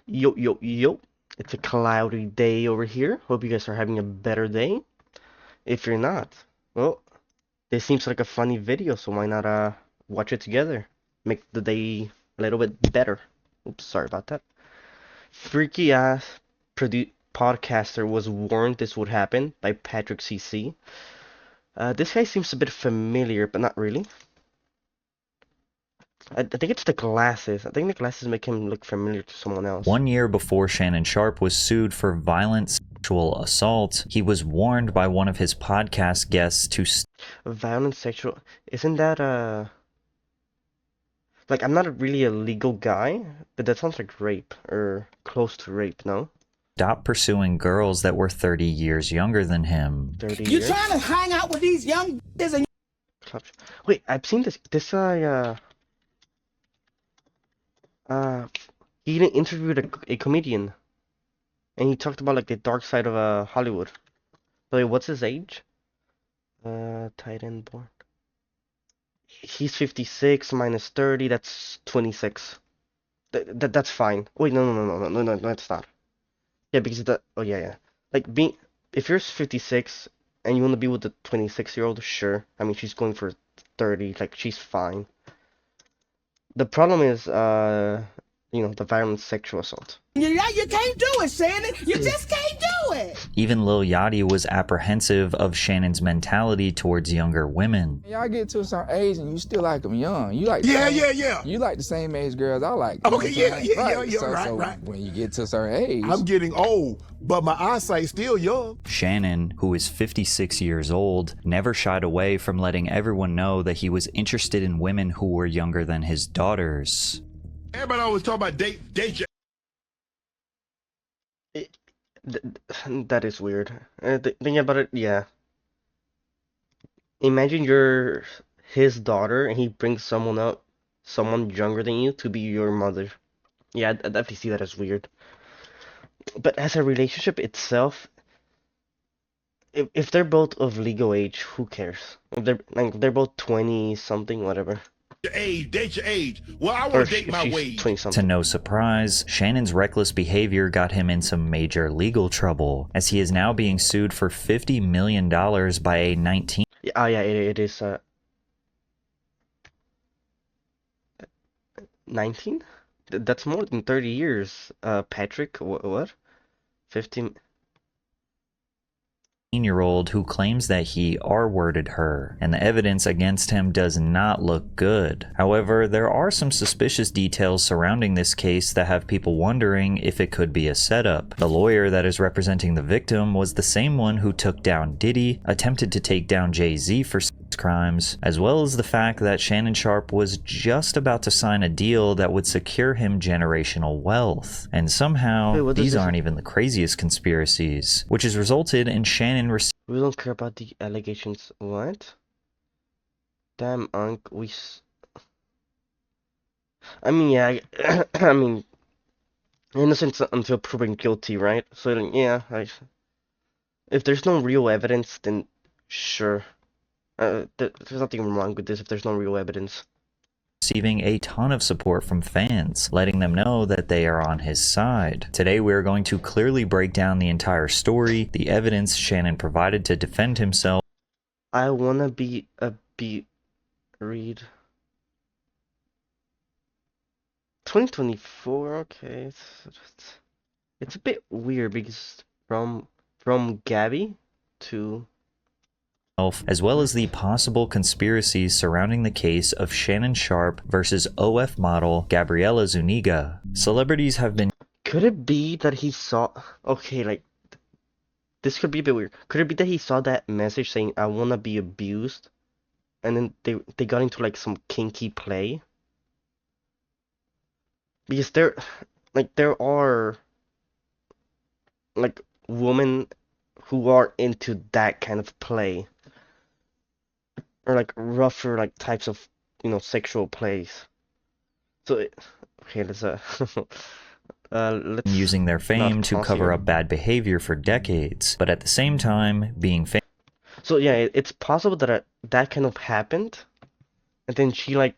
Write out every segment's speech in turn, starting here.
Yo, yo, yo. It's a cloudy day over here. Hope you guys are having a better day. If you're not, well, this seems like a funny video, so why not watch it together? Make the day a little bit better. Oops, sorry about that. Freaky ass podcaster was warned this would happen by Patrick CC. This guy seems a bit familiar, but not really. I think it's the glasses. I think the glasses make him look familiar to someone else. 1 year before Shannon Sharpe was sued for violent sexual assault, he was warned by one of his podcast guests to Violent sexual. Isn't that like I'm not really a legal guy, but that sounds like rape or close to rape, no? stop pursuing girls that were 30 years younger than him. 30 You years? trying to hang out with these young b****s and Wait, I've seen this he interviewed a comedian and he talked about like the dark side of Hollywood. So wait, what's his age? Titan born. He's 56 minus 30, that's 26. That's fine. Wait, no, that's not. Yeah, because oh yeah. Like if you're 56 and you want to be with the 26-year-old, sure. I mean, she's going for 30, like she's fine. The problem is, the violent sexual assault. you can't do it, Shannon. You just can't do it. Even Lil Yachty was apprehensive of Shannon's mentality towards younger women. Y'all get to a certain age and you still like them young. You like Yeah. You like the same age girls I like. Okay, yeah, So right. when you get to a certain age, I'm getting old, but my eyesight's still young. Shannon, who is 56 years old, never shied away from letting everyone know that he was interested in women who were younger than his daughters. Everybody always talk about date your. That is weird. Thinking about it, yeah. Imagine you're his daughter and he brings someone younger than you to be your mother. Yeah, I definitely see that as weird. But as a relationship itself, if they're both of legal age, who cares? If they're both 20 something, whatever. Date your age. Well, I Or want to date if my she's wage. 20 To something. no surprise, Shannon's reckless behavior got him in some major legal trouble, as he is now being sued for $50 million by a 19 Yeah, oh yeah, it is 19? That's more than 30 years, Patrick. What? 15? year old who claims that he R-worded her, and the evidence against him does not look good. However, there are some suspicious details surrounding this case that have people wondering if it could be a setup. The lawyer that is representing the victim was the same one who took down Diddy, attempted to take down Jay-Z for sex crimes, as well as the fact that Shannon Sharpe was just about to sign a deal that would secure him generational wealth. And somehow, Wait, what does these this- aren't even the craziest conspiracies, which has resulted in Shannon We don't care about the allegations. What? Damn, Unc, I mean, yeah, I mean, innocent until proven guilty, right? So, yeah, if there's no real evidence, then sure. There's nothing wrong with this if there's no real evidence. receiving a ton of support from fans, letting them know that they are on his side. Today we are going to clearly break down the entire story, the evidence Shannon provided to defend himself. I wanna be a read. 2024, okay. It's a bit weird because from Gabby to As well as the possible conspiracies surrounding the case of Shannon Sharpe versus OF model Gabriela Zuniga. Celebrities have been could it be that he saw okay, like this could be a bit weird. Could it be that he saw that message saying I wanna be abused and then they got into like some kinky play? Because there are like women who are into that kind of play. Or like rougher like types of sexual plays. So okay, let's let's using their fame not to toss cover here. up bad behavior for decades, but at the same time being famous. So yeah, it's possible that that kind of happened, and then she like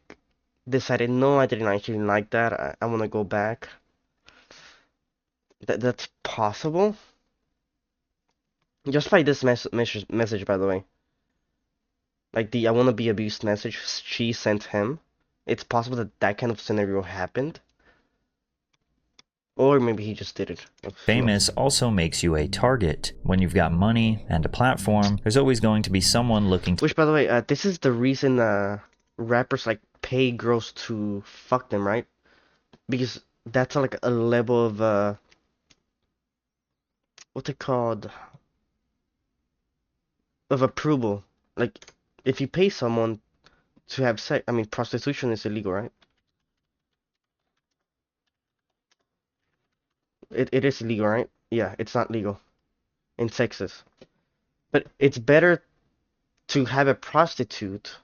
decided, no, I didn't actually like that. I want to go back. That's possible. Just by this message, by the way. Like the I want to be abused message she sent him. It's possible that that kind of scenario happened. Or maybe he just did it. Who knows? Famous also makes you a target. When you've got money and a platform, there's always going to be someone looking to Which, by the way, this is the reason rappers like pay girls to fuck them, right? Because that's like a level of what's it called? Of approval. Like if you pay someone to have sex, I mean prostitution is illegal, right? It is illegal, right? Yeah, it's not legal in Texas. But it's better to have a prostitute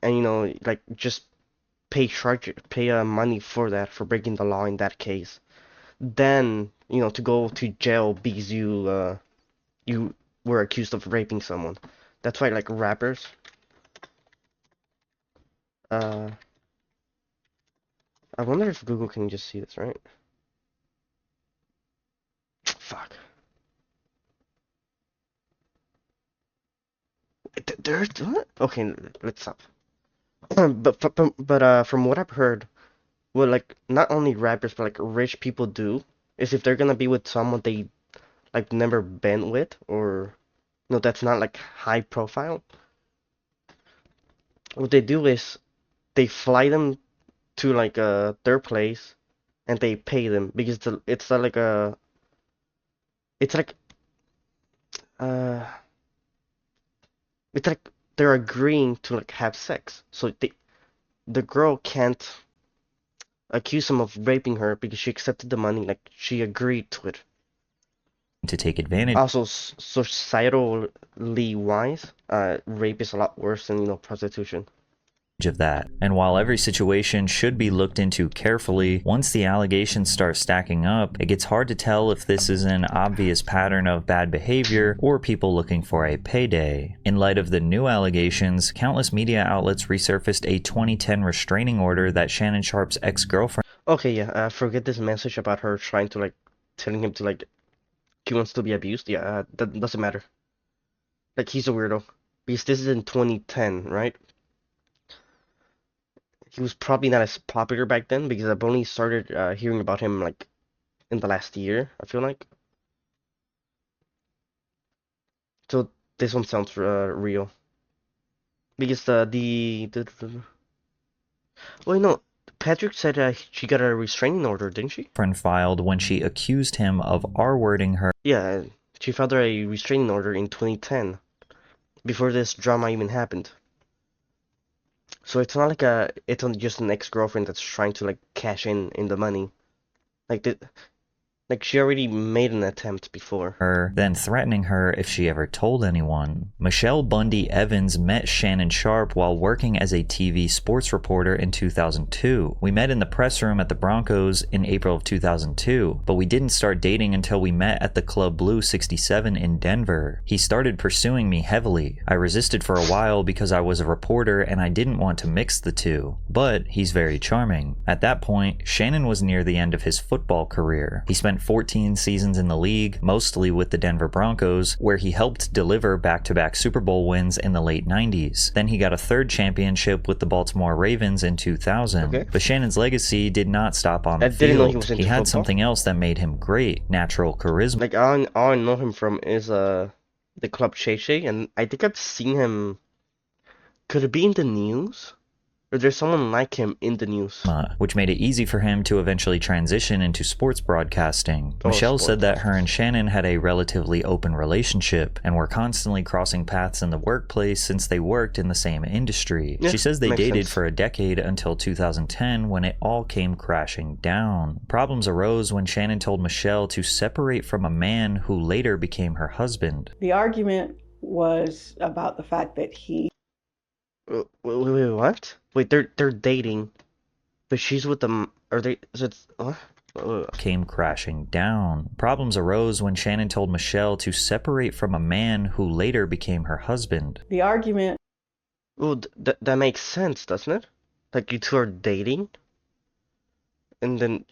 and like just pay money for that, for breaking the law in that case, than to go to jail because you were accused of raping someone. That's why like rappers uh I wonder if Google can just see this, right? Fuck. There's what? Okay, let's stop. But from what I've heard, what like not only rappers but like rich people do is if they're gonna be with someone they like never been with, or no, that's not like high profile, what they do is they fly them to like their place and they pay them because it's like uh it's like they're agreeing to like have sex, so the girl can't accuse him of raping her because she accepted the money, like she agreed to it. take advantage Also, societally wise, rape is a lot worse than prostitution. of that. And while every situation should be looked into carefully, once the allegations start stacking up, it gets hard to tell if this is an obvious pattern of bad behavior or people looking for a payday. In light of the new allegations, countless media outlets resurfaced a 2010 restraining order that Shannon Sharpe's ex-girlfriend Okay, yeah, forget this message about her trying to like telling him to like he wants to be abused. Yeah, that doesn't matter. Like he's a weirdo because this is in 2010, right? He was probably not as popular back then because I've only started hearing about him like in the last year, I feel like. So this one sounds real because wait, no, Patrick said she got a restraining order, didn't she? filed when she accused him of R-wording her Yeah, she filed a restraining order in 2010 before this drama even happened. So it's not like it's just an ex-girlfriend that's trying to like cash in the money. Like she already made an attempt before. then threatening her if she ever told anyone. Michelle Bundy Evans met Shannon Sharpe while working as a TV sports reporter in 2002. We met in the press room at the Broncos in April of 2002, but we didn't start dating until we met at the Club Blue 67 in Denver. He started pursuing me heavily. I resisted for a while because I was a reporter and I didn't want to mix the two, but he's very charming. At that point, Shannon was near the end of his football career. He spent 14 seasons in the league, mostly with the Denver Broncos, where he helped deliver back-to-back Super Bowl wins in the late 90s. Then he got a third championship with the Baltimore Ravens in 2000. Okay. But Shannon's legacy did not stop on I the didn't know he field. was into He had football. something else that made him great: natural charisma. Like all I know him from is the Club Shay Shay, and I think I've seen him. Could it be in the news? Or there's someone like him in the news. Which made it easy for him to eventually transition into sports broadcasting. Oh, Michelle sports said that her and Shannon had a relatively open relationship and were constantly crossing paths in the workplace since they worked in the same industry. Yeah, She says they makes dated sense. for a decade until 2010 when it all came crashing down. Problems arose when Shannon told Michelle to separate from a man who later became her husband. The argument was about the fact that he Wait, what? Wait, they're dating, but she's with them. Are they? Is it what? Came crashing down. Problems arose when Shannon told Michelle to separate from a man who later became her husband. the argument Well, that makes sense, doesn't it? Like you two are dating, and then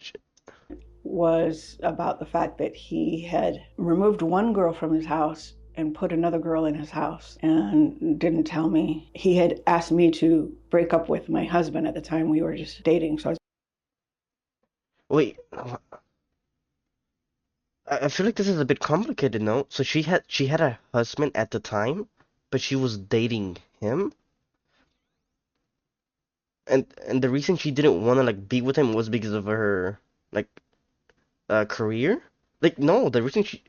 was about the fact that he had removed one girl from his house and put another girl in his house and didn't tell me. He had asked me to break up with my husband at the time. We were just dating, so I was... Wait, I feel like this is a bit complicated, no? So she had a husband at the time, but she was dating him, and the reason she didn't want to like be with him was because of her like career. Like no, the reason she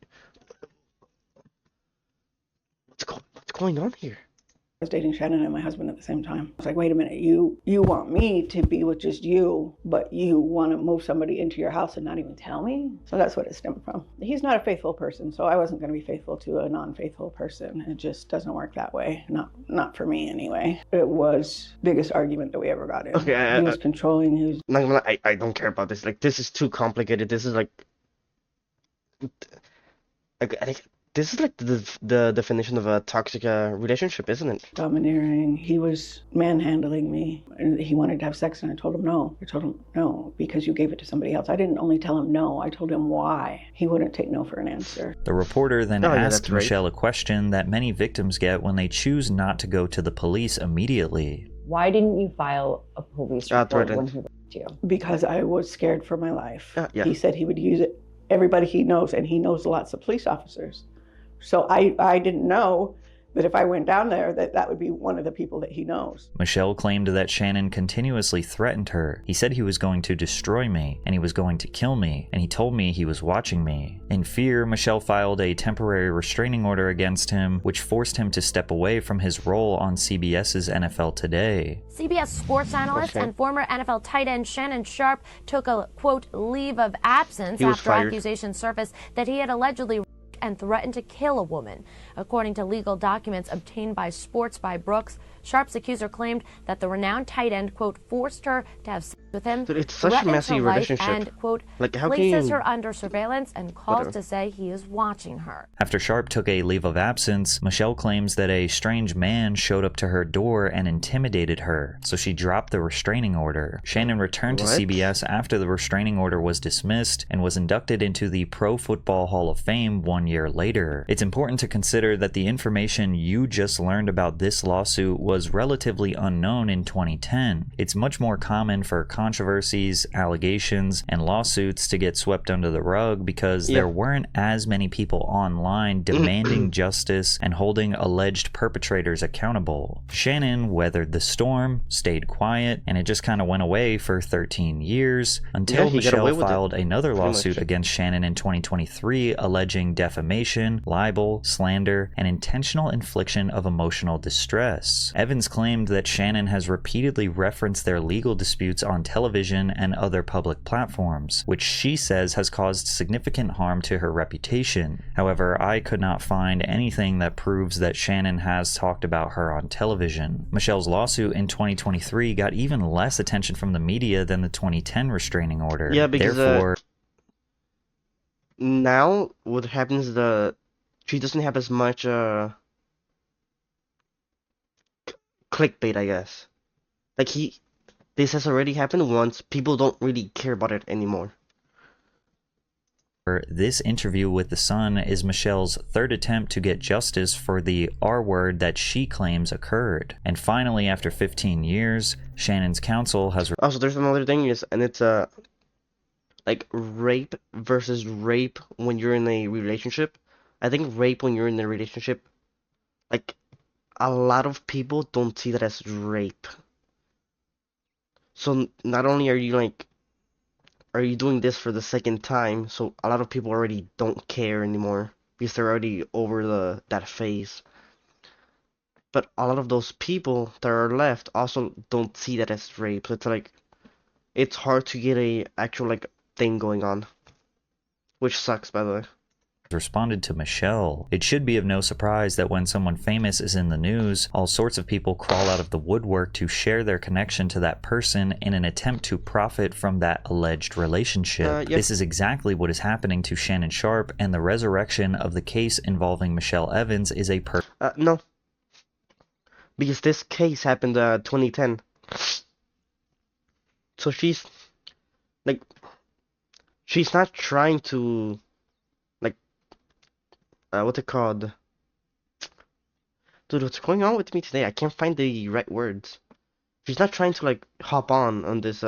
what's going on here? was dating Shannon and my husband at the same time. I was like, wait a minute, you want me to be with just you, but you want to move somebody into your house and not even tell me? So that's what it stemmed from. He's not a faithful person, so I wasn't going to be faithful to a non-faithful person. It just doesn't work that way. Not for me anyway. It was the biggest argument that we ever got in. Okay, He was controlling. He was... not gonna lie, I don't care about this. Like this is too complicated. This is like this is like the definition of a toxic relationship, isn't it? domineering. He was manhandling me, and he wanted to have sex, and I told him no. I told him no because you gave it to somebody else. I didn't only tell him no, I told him why. He wouldn't take no for an answer. The reporter then Oh, yeah, asked that's right. Michelle a question that many victims get when they choose not to go to the police immediately. Why didn't you file a police report when he raped you? Because I was scared for my life. Yeah. He said he would use it. Everybody he knows, and he knows lots of police officers. So I didn't know that if I went down there, that would be one of the people that he knows. Michelle claimed that Shannon continuously threatened her. He said he was going to destroy me, and he was going to kill me, and he told me he was watching me. In fear, Michelle filed a temporary restraining order against him, which forced him to step away from his role on CBS's NFL Today. CBS sports analyst and former NFL tight end Shannon Sharpe took a, quote, leave of absence after accusations surfaced that he had allegedly and threatened to kill a woman. According to legal documents obtained by Sports by Brooks, Sharpe's accuser claimed that the renowned tight end, quote, forced her to have sex with him, Dude, it's such a threatens messy her life, relationship. and, quote, Like, how places can you... her under surveillance and calls Whatever. to say he is watching her. After Sharpe took a leave of absence, Michelle claims that a strange man showed up to her door and intimidated her, so she dropped the restraining order. Shannon returned to What? CBS after the restraining order was dismissed and was inducted into the Pro Football Hall of Fame 1 year later. It's important to consider that the information you just learned about this lawsuit was relatively unknown in 2010. It's much more common for controversies, allegations, and lawsuits to get swept under the rug because there weren't as many people online demanding justice and holding alleged perpetrators accountable. Shannon weathered the storm, stayed quiet, and it just kind of went away for 13 years until he got away Michelle with it, filed another pretty lawsuit much. against Shannon in 2023 alleging defamation, libel, slander, and intentional infliction of emotional distress. Evans claimed that Shannon has repeatedly referenced their legal disputes on television and other public platforms, which she says has caused significant harm to her reputation. However, I could not find anything that proves that Shannon has talked about her on television. Michelle's lawsuit in 2023 got even less attention from the media than the 2010 restraining order. Yeah, because Therefore, now what happens is she doesn't have as much clickbait, I guess. Like this has already happened once. People don't really care about it anymore. this interview with The Sun is Michelle's third attempt to get justice for the R word that she claims occurred. And finally, after 15 years, Shannon's counsel has... Also, there's another thing, and it's like rape versus rape when you're in a relationship. I think rape when you're in a relationship, like, a lot of people don't see that as rape. So not only are you doing this for the second time, so a lot of people already don't care anymore because they're already over that phase. But a lot of those people that are left also don't see that as rape. So it's like, it's hard to get a actual like thing going on, which sucks, by the way. responded to Michelle. It should be of no surprise that when someone famous is in the news, all sorts of people crawl out of the woodwork to share their connection to that person in an attempt to profit from that alleged relationship. Yep. This is exactly what is happening to Shannon Sharpe, and the resurrection of the case involving Michelle Evans is a No. Because this case happened 2010. she's not trying to like what's it called? Dude, what's going on with me today? I can't find the right words. She's not trying to like hop on this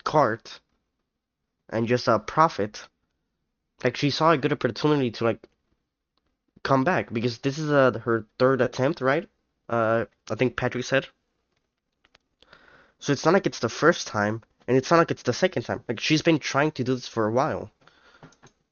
cart and just profit. Like she saw a good opportunity to like come back because this is her third attempt, right? I think Patrick said. So it's not like it's the first time, and it's not like it's the second time. Like she's been trying to do this for a while.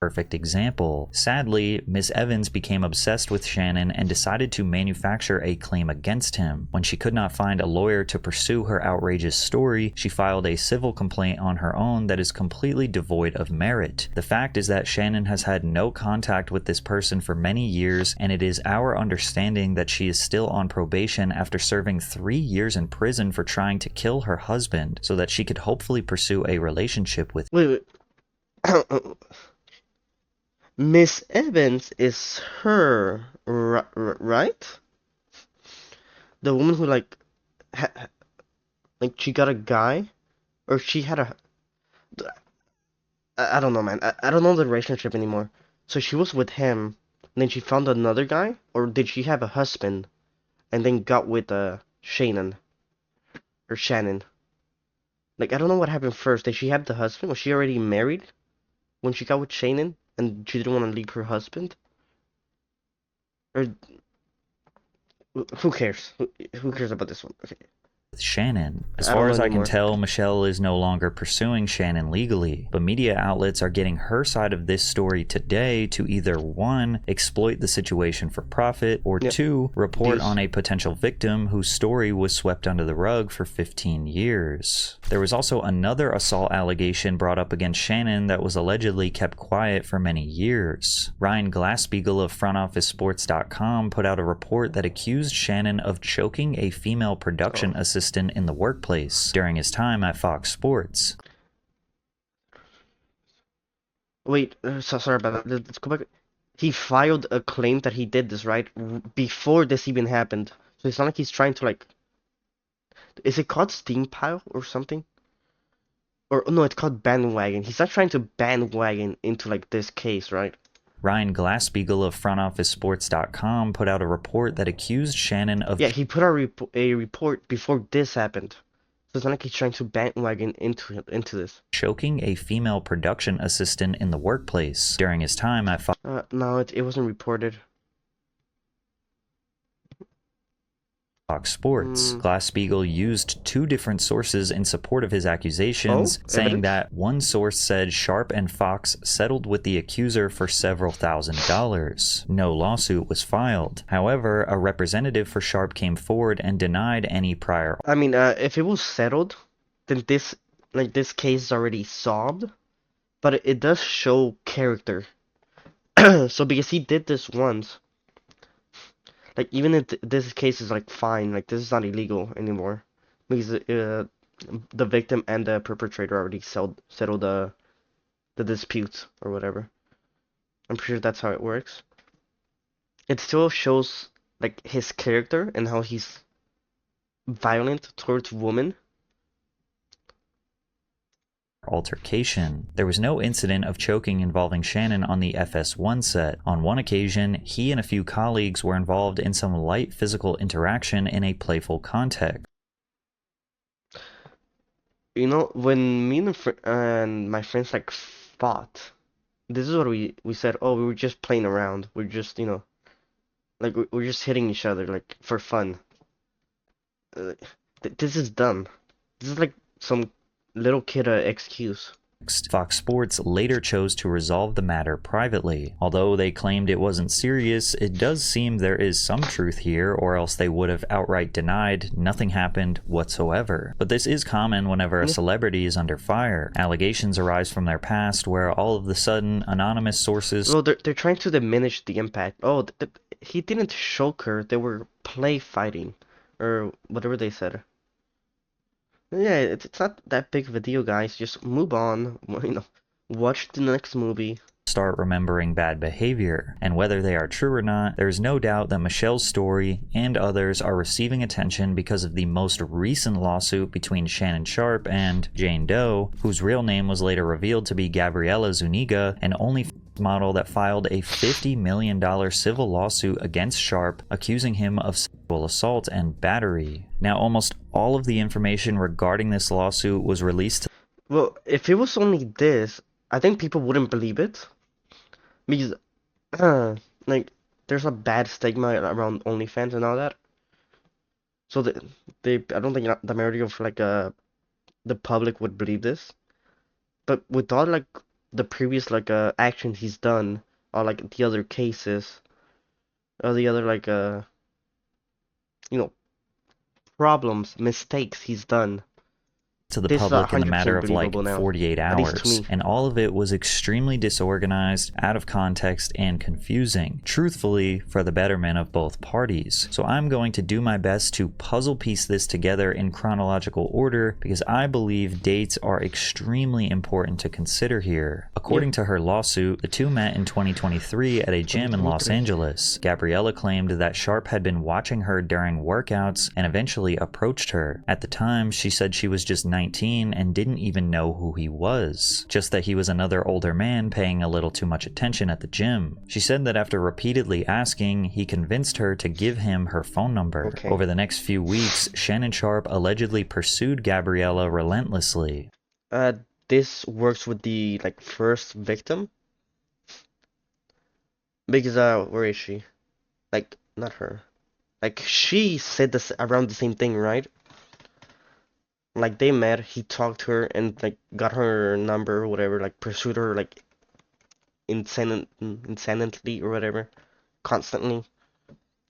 Perfect example. Sadly, Miss Evans became obsessed with Shannon and decided to manufacture a claim against him. When she could not find a lawyer to pursue her outrageous story, she filed a civil complaint on her own that is completely devoid of merit. The fact is that Shannon has had no contact with this person for many years, and it is our understanding that she is still on probation after serving 3 years in prison for trying to kill her husband so that she could hopefully pursue a relationship with. Wait. Miss Evans is her, right? The woman who like she got a guy, or she had a. I don't know, man. I don't know the relationship anymore. So she was with him, and then she found another guy, or did she have a husband, and then got with Shannon, or Shannon? Like I don't know what happened first. Did she have the husband? Was she already married when she got with Shannon, and she didn't want to leave her husband? Or who cares? Who cares about this one? Okay. Shannon. As far as I can tell, Michelle is no longer pursuing Shannon legally, but media outlets are getting her side of this story today to either 1, exploit the situation for profit, or 2, report on a potential victim whose story was swept under the rug for 15 years. There was also another assault allegation brought up against Shannon that was allegedly kept quiet for many years. Ryan Glasspiegel of FrontOfficeSports.com put out a report that accused Shannon of choking a female production assistant in the workplace during his time at Fox Sports. Wait, sorry about that. Let's go back. He filed a claim that he did this, right? Before this even happened. So it's not like he's trying to like... Is it called steam pile or something? Or no, it's called bandwagon. He's not trying to bandwagon into like this case, right? Ryan Glasspiegel of FrontOfficeSports.com put out a report that accused Shannon of... Yeah, he put out a report before this happened. So it's not like he's trying to bandwagon into this. choking a female production assistant in the workplace during his time at Fox. No, it wasn't reported. Fox Sports. Glasspiegel used 2 different sources in support of his accusations, saying that one source said Sharp and Fox settled with the accuser for several $1,000s. No lawsuit was filed. However, a representative for Sharp came forward and denied any prior. I mean, if it was settled, then this case is already solved, but it does show character. So because he did this once, like even if this case is like fine, like this is not illegal anymore, because the victim and the perpetrator already settled the dispute or whatever. I'm pretty sure that's how it works. It still shows like his character and how he's violent towards women. Altercation. There was no incident of choking involving Shannon on the FS1 set. On one occasion, he and a few colleagues were involved in some light physical interaction in a playful context. You know, when me and my friends like fought, this is what we said. Oh, we were just playing around. We're just, you know, like we're just hitting each other like for fun. This is dumb. This is like some little kid excuse. Fox Sports later chose to resolve the matter privately. Although they claimed it wasn't serious, it does seem there is some truth here, or else they would have outright denied nothing happened whatsoever. But this is common whenever a celebrity is under fire. Allegations arise from their past where all of a sudden anonymous sources... Well, they're trying to diminish the impact. Oh, he didn't choke her. They were play fighting, or whatever they said. Yeah, it's not that big of a deal, guys. Just move on. You know, watch the next movie. start remembering bad behavior. And whether they are true or not, there's no doubt that Michelle's story and others are receiving attention because of the most recent lawsuit between Shannon Sharpe and Jane Doe, whose real name was later revealed to be Gabriela Zuniga, an OnlyFans model that filed a $50 million civil lawsuit against Sharpe, accusing him of sexual assault and battery. Now, almost all of the information regarding this lawsuit was released. Well, if it was only this, I think people wouldn't believe it. Because, like, there's a bad stigma around OnlyFans and all that. So I don't think the majority of, like, the public would believe this. But with all, like, the previous, like, actions he's done, or, like, the other cases, or the other, like, you know, problems, mistakes he's done, to the public in the matter of like 48 hours, and all of it was extremely disorganized, out of context, and confusing, truthfully, for the betterment of both parties. So I'm going to do my best to puzzle piece this together in chronological order, because I believe dates are extremely important to consider here. According to her lawsuit, the two met in 2023 at a gym in Los Angeles. Gabriela claimed that Sharpe had been watching her during workouts and eventually approached her. At the time, she said she was just 19 and didn't even know who he was, just that he was another older man paying a little too much attention at the gym. She said that after repeatedly asking, he convinced her to give him her phone number. Over the next few weeks, Shannon Sharpe allegedly pursued Gabriela relentlessly. This works with the, like, first victim, because where is she? Like, not her. Like, she said this around the same thing, right? Like, they met, he talked to her and, like, got her number or whatever, like, pursued her, like, insanely or whatever, constantly,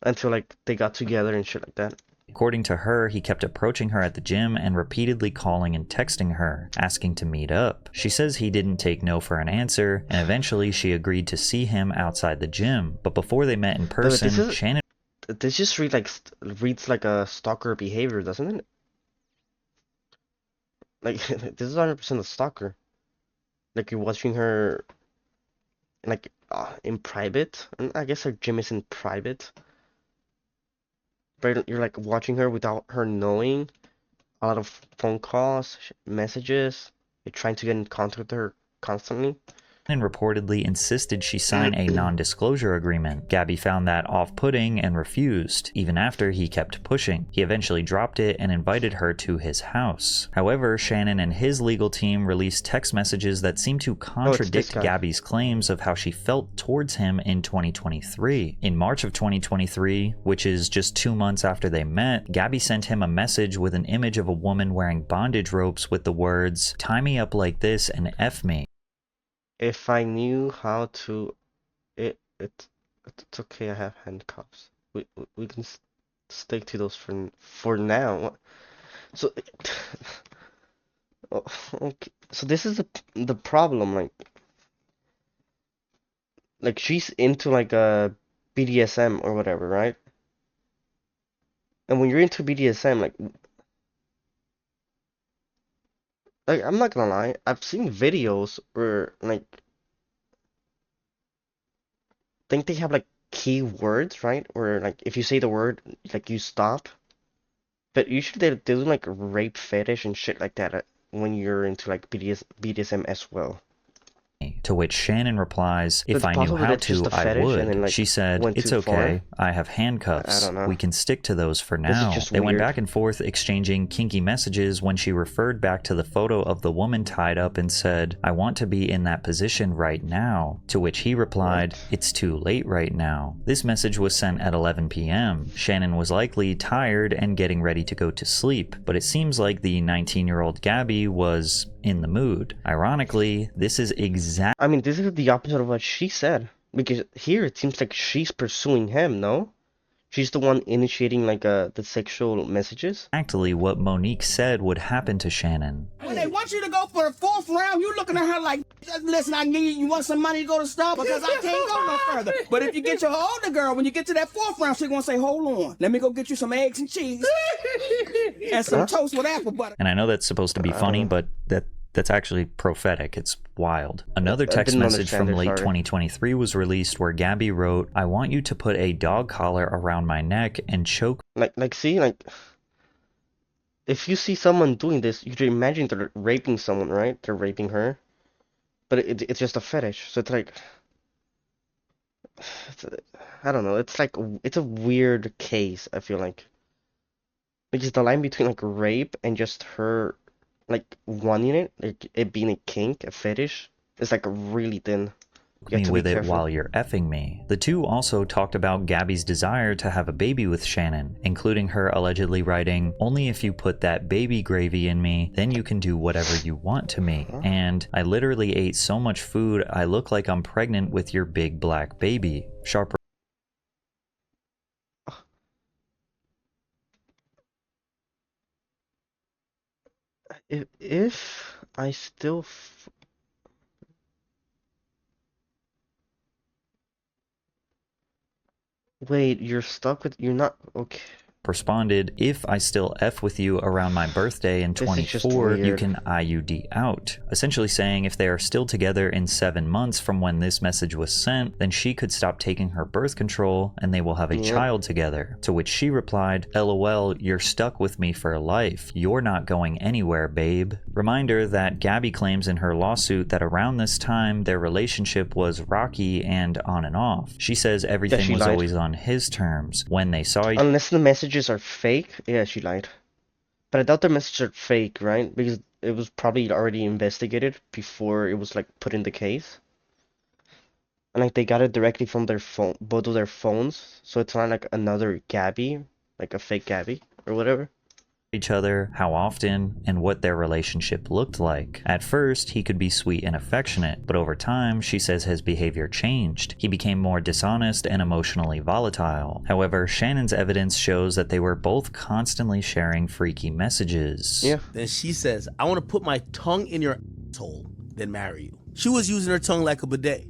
until, like, they got together and shit like that. According to her, he kept approaching her at the gym and repeatedly calling and texting her, asking to meet up. She says he didn't take no for an answer, and eventually she agreed to see him outside the gym. But before they met in person, Shannon... This just reads like a stalker behavior, doesn't it? Like, this is 100% a stalker. Like, you're watching her, like, in private. And I guess her gym is in private. But you're, like, watching her without her knowing. A lot of phone calls, messages. You're trying to get in contact with her constantly. And reportedly insisted she sign a non-disclosure agreement. Gabby found that off-putting and refused, even after he kept pushing. He eventually dropped it and invited her to his house. However, Shannon and his legal team released text messages that seem to contradict Gabby's claims of how she felt towards him in 2023. In March of 2023, which is just 2 months after they met, Gabby sent him a message with an image of a woman wearing bondage ropes with the words, "Tie me up like this and F me." If I knew how to, it's okay. I have handcuffs. We can stick to those for now. So, okay. So this is the problem. Like she's into like a BDSM or whatever, right? And when you're into BDSM, like, I'm not gonna lie, I've seen videos where, like, I think they have, like, keywords, right? Where, like, if you say the word, like, you stop. But usually they do, like, rape fetish and shit like that when you're into, like, BDSM as well. To which Shannon replies, "If I knew how to, I would." She said, "It's okay. I have handcuffs. We can stick to those for now." They went back and forth exchanging kinky messages when she referred back to the photo of the woman tied up and said, "I want to be in that position right now." To which he replied, "It's too late right now." This message was sent at 11 p.m. Shannon was likely tired and getting ready to go to sleep, but it seems like the 19-year-old Gabby was in the mood. Ironically, this is I mean, this is the opposite of what she said. Because here it seems like she's pursuing him, no? She's the one initiating, like, the sexual messages. Actually, what Monique said would happen to Shannon. When they want you to go for the 4th round, you looking at her like, "Listen, I need you want some money to go to Starbucks because I can't go no further." But if you get your older girl, when you get to that 4th round, she's gonna say, "Hold on, let me go get you some eggs and cheese and some toast with apple butter." And I know that's supposed to be funny, but That's actually prophetic. It's wild. Another text message from late 2023 was released where Gabby wrote, "I want you to put a dog collar around my neck and choke." See, if you see someone doing this, you can imagine they're raping someone, right? They're raping her. But it's just a fetish. So it's like, I don't know. It's a weird case, I feel like. Because the line between like rape and just her like wanting it, like it being a kink, a fetish, is like really thin. Me with it while you're effing me. The two also talked about Gabby's desire to have a baby with Shannon, including her allegedly writing, "Only if you put that baby gravy in me, then you can do whatever you want to me. And I literally ate so much food, I look like I'm pregnant with your big black baby." Sharp. If I still wait, you're stuck with, you're not, okay. Responded, "If I still F with you around my birthday in 24, you can IUD out." Essentially saying if they are still together in 7 months from when this message was sent, then she could stop taking her birth control and they will have a child together. To which she replied, "LOL, you're stuck with me for life. You're not going anywhere, babe." Reminder that Gabby claims in her lawsuit that around this time their relationship was rocky and on and off. She says everything was always on his terms. When they saw each other, unless the messages are fake, yeah, she lied. But I doubt the messages are fake, right? Because it was probably already investigated before it was like put in the case. And like they got it directly from their phone, both of their phones, so it's not like another Gabby, like a fake Gabby or whatever. Each other, how often, and what their relationship looked like. At first, he could be sweet and affectionate, but over time, she says his behavior changed. He became more dishonest and emotionally volatile. However, Shannon's evidence shows that they were both constantly sharing freaky messages. Yeah. Then she says, "I want to put my tongue in your asshole, then marry you." She was using her tongue like a bidet.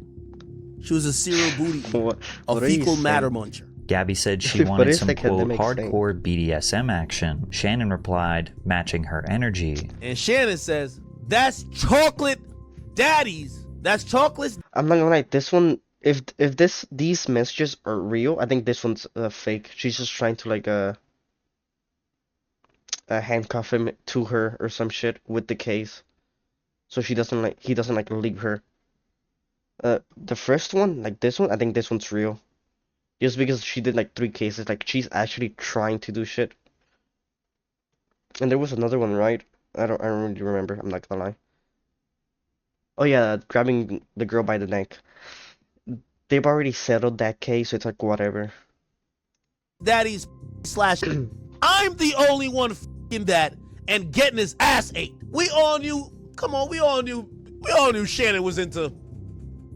She was a serial booty eater, a fecal matter muncher. Gabby said she wanted some, quote, hardcore BDSM action. Shannon replied, matching her energy. And Shannon says, "That's chocolate daddies. That's chocolate." I'm not gonna lie, this one, if these messages are real, I think this one's fake. She's just trying to like handcuff him to her or some shit with the case, so he doesn't like leave her. The first one, like this one, I think this one's real. Just because she did like 3 cases, like she's actually trying to do shit. And there was another one, right? I don't really remember, I'm not gonna lie. Oh yeah, grabbing the girl by the neck. They've already settled that case, so it's like whatever. Daddies slash I'm the only one f***ing that and getting his ass ate. We all knew, come on, we all knew Shannon was into.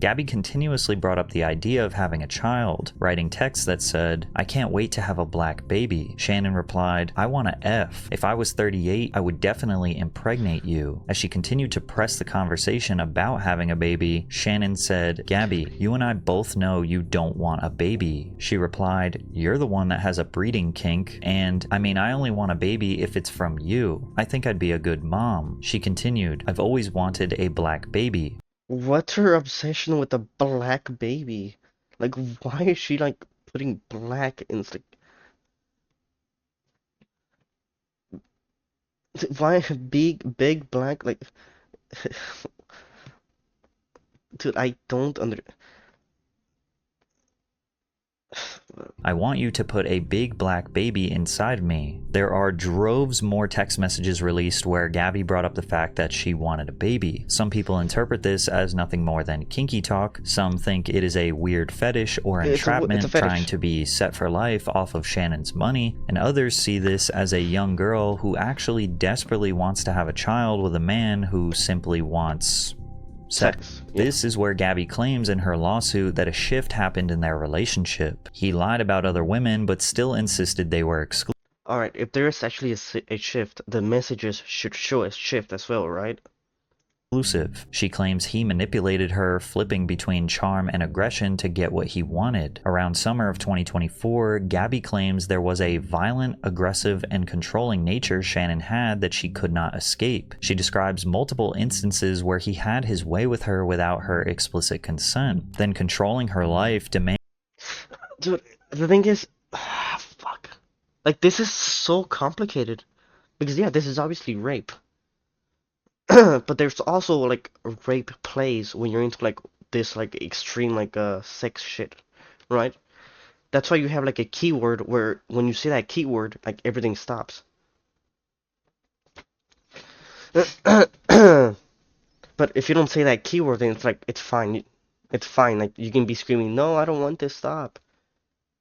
Gabby continuously brought up the idea of having a child, writing texts that said, "I can't wait to have a black baby." Shannon replied, "I want to F. If I was 38, I would definitely impregnate you." As she continued to press the conversation about having a baby, Shannon said, "Gabby, you and I both know you don't want a baby." She replied, "You're the one that has a breeding kink, and I mean, I only want a baby if it's from you. I think I'd be a good mom." She continued, "I've always wanted a black baby." What's her obsession with a black baby? Like, why is she like putting black in like? Why big black like? Dude, I don't "I want you to put a big black baby inside me." There are droves more text messages released where Gabby brought up the fact that she wanted a baby. Some people interpret this as nothing more than kinky talk. Some think it is a weird fetish or entrapment trying to be set for life off of Shannon's money. And others see this as a young girl who actually desperately wants to have a child with a man who simply wants sex. This is where Gabby claims in her lawsuit that a shift happened in their relationship. He lied about other women, but still insisted they were exclusive. Alright, if there is actually a shift, the messages should show a shift as well, right? exclusive. She claims he manipulated her, flipping between charm and aggression to get what he wanted. Around summer of 2024, Gabby claims there was a violent, aggressive, and controlling nature Shannon had that she could not escape. She describes multiple instances where he had his way with her without her explicit consent, then controlling her life, demanding. Dude, the thing is, fuck. Like, this is so complicated. Because, yeah, this is obviously rape. But there's also like rape plays when you're into like this like extreme like sex shit, right? That's why you have like a keyword where when you say that keyword, like everything stops. But if you don't say that keyword, then it's like it's fine. It's fine. Like you can be screaming, "No, I don't want this. Stop,"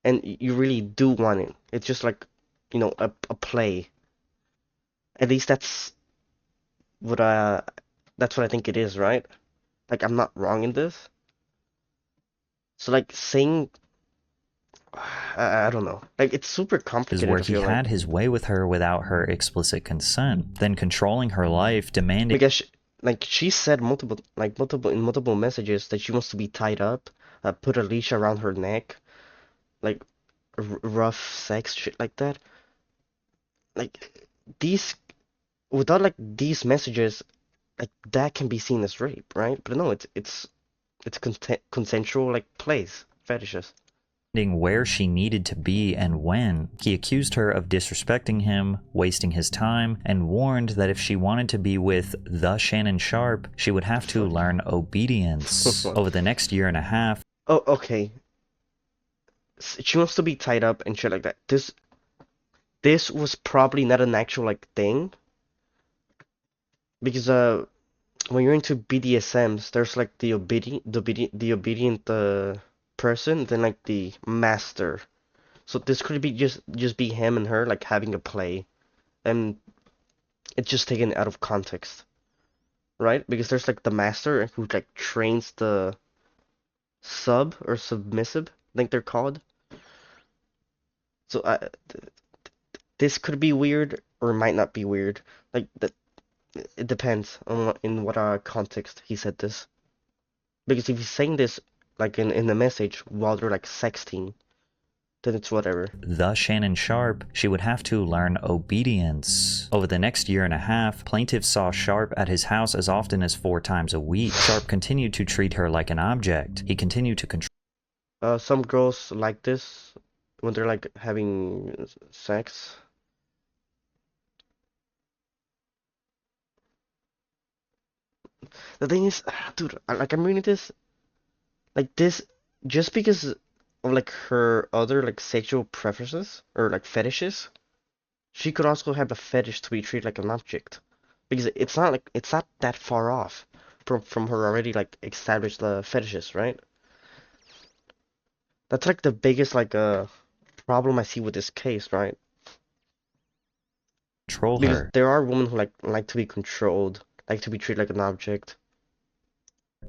and you really do want it. It's just like, you know, a play. At least what that's what I think it is, right? Like I'm not wrong in this. So like saying, I don't know. Like it's super complicated. Is where he had his way with her without her explicit consent, then controlling her life, demanding. Because she said in multiple messages that she wants to be tied up, put a leash around her neck, like rough sex shit like that. Like these, without like these messages, like that can be seen as rape, right? But no, it's consensual like plays, fetishes. Where she needed to be and when. He accused her of disrespecting him, wasting his time, and warned that if she wanted to be with the Shannon Sharpe, she would have to learn obedience. Over the next year and a half. Oh, okay. She wants to be tied up and shit like that. This was probably not an actual like thing. Because when you're into BDSMs, there's like the obedient person, then like the master. So this could be just be him and her like having a play, and it's just taken out of context, right? Because there's like the master who like trains the sub or submissive, I think they're called. So this could be weird or it might not be weird. Like that. It depends on in what context he said this. Because if he's saying this like in the message while they're like sexting, then it's whatever. The Shannon Sharpe, she would have to learn obedience. Over the next year and a half, plaintiffs saw Sharpe at his house as often as 4 times a week. Sharpe continued to treat her like an object. He continued to control. Some girls like this when they're like having sex. The thing is, dude, like I'm reading this, like this, just because of like her other like sexual preferences or like fetishes, she could also have a fetish to be treated like an object, because it's not that far off from her already like established fetishes, right? That's like the biggest like problem I see with this case, right? Control because her. There are women who like to be controlled, like to be treated like an object.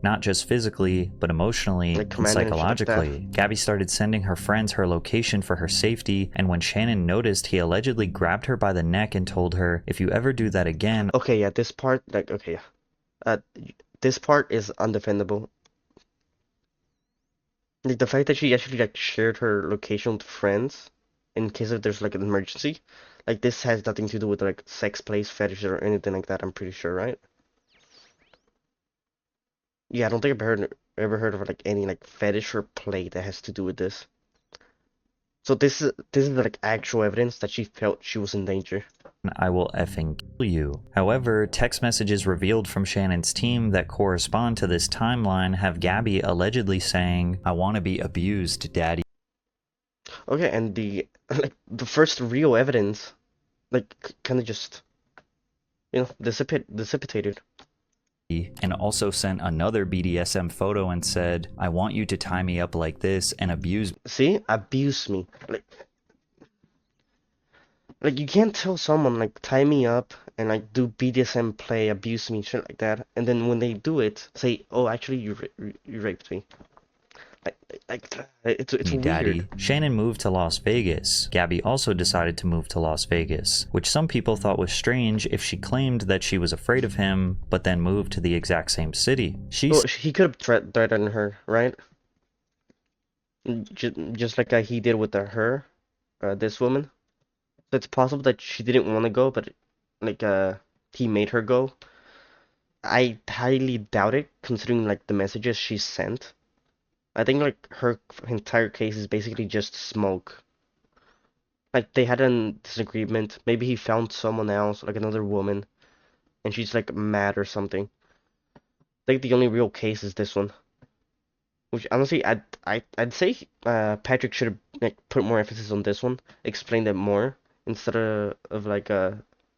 Not just physically, but emotionally like and psychologically. Like Gabby started sending her friends her location for her safety, and when Shannon noticed, he allegedly grabbed her by the neck and told her, "If you ever do that again..." Okay, yeah, this part, like, okay, yeah. This part is undefendable. Like, the fact that she actually, like, shared her location with friends in case if there's, like, an emergency. Like, this has nothing to do with, like, sex plays, fetishes, or anything like that, I'm pretty sure, right? Yeah, I don't think I've ever heard of like any like fetish or play that has to do with this. So this is like actual evidence that she felt she was in danger. "I will effing kill you." However, text messages revealed from Shannon's team that correspond to this timeline have Gabby allegedly saying, "I want to be abused, daddy." Okay, and the first real evidence, like, kind of just, you know, dissipated. And also sent another BDSM photo and said, "I want you to tie me up like this and abuse." See? Abuse me. Like you can't tell someone, like, tie me up and, like, do BDSM play, abuse me, shit like that, and then when they do it, say, "Oh, actually, you raped me." Like, Like, it's Daddy. weird. Shannon moved to Las Vegas. Gabby also decided to move to Las Vegas, which some people thought was strange if she claimed that she was afraid of him, but then moved to the exact same city. He could have threatened her, right? Just like he did with this woman. So it's possible that she didn't want to go, but like he made her go. I highly doubt it, considering like the messages she sent. I think like her entire case is basically just smoke. Like they had a disagreement. Maybe he found someone else, like another woman, and she's like mad or something. I think the only real case is this one. Which honestly, I'd say Patrick should have like put more emphasis on this one, explained it more instead of like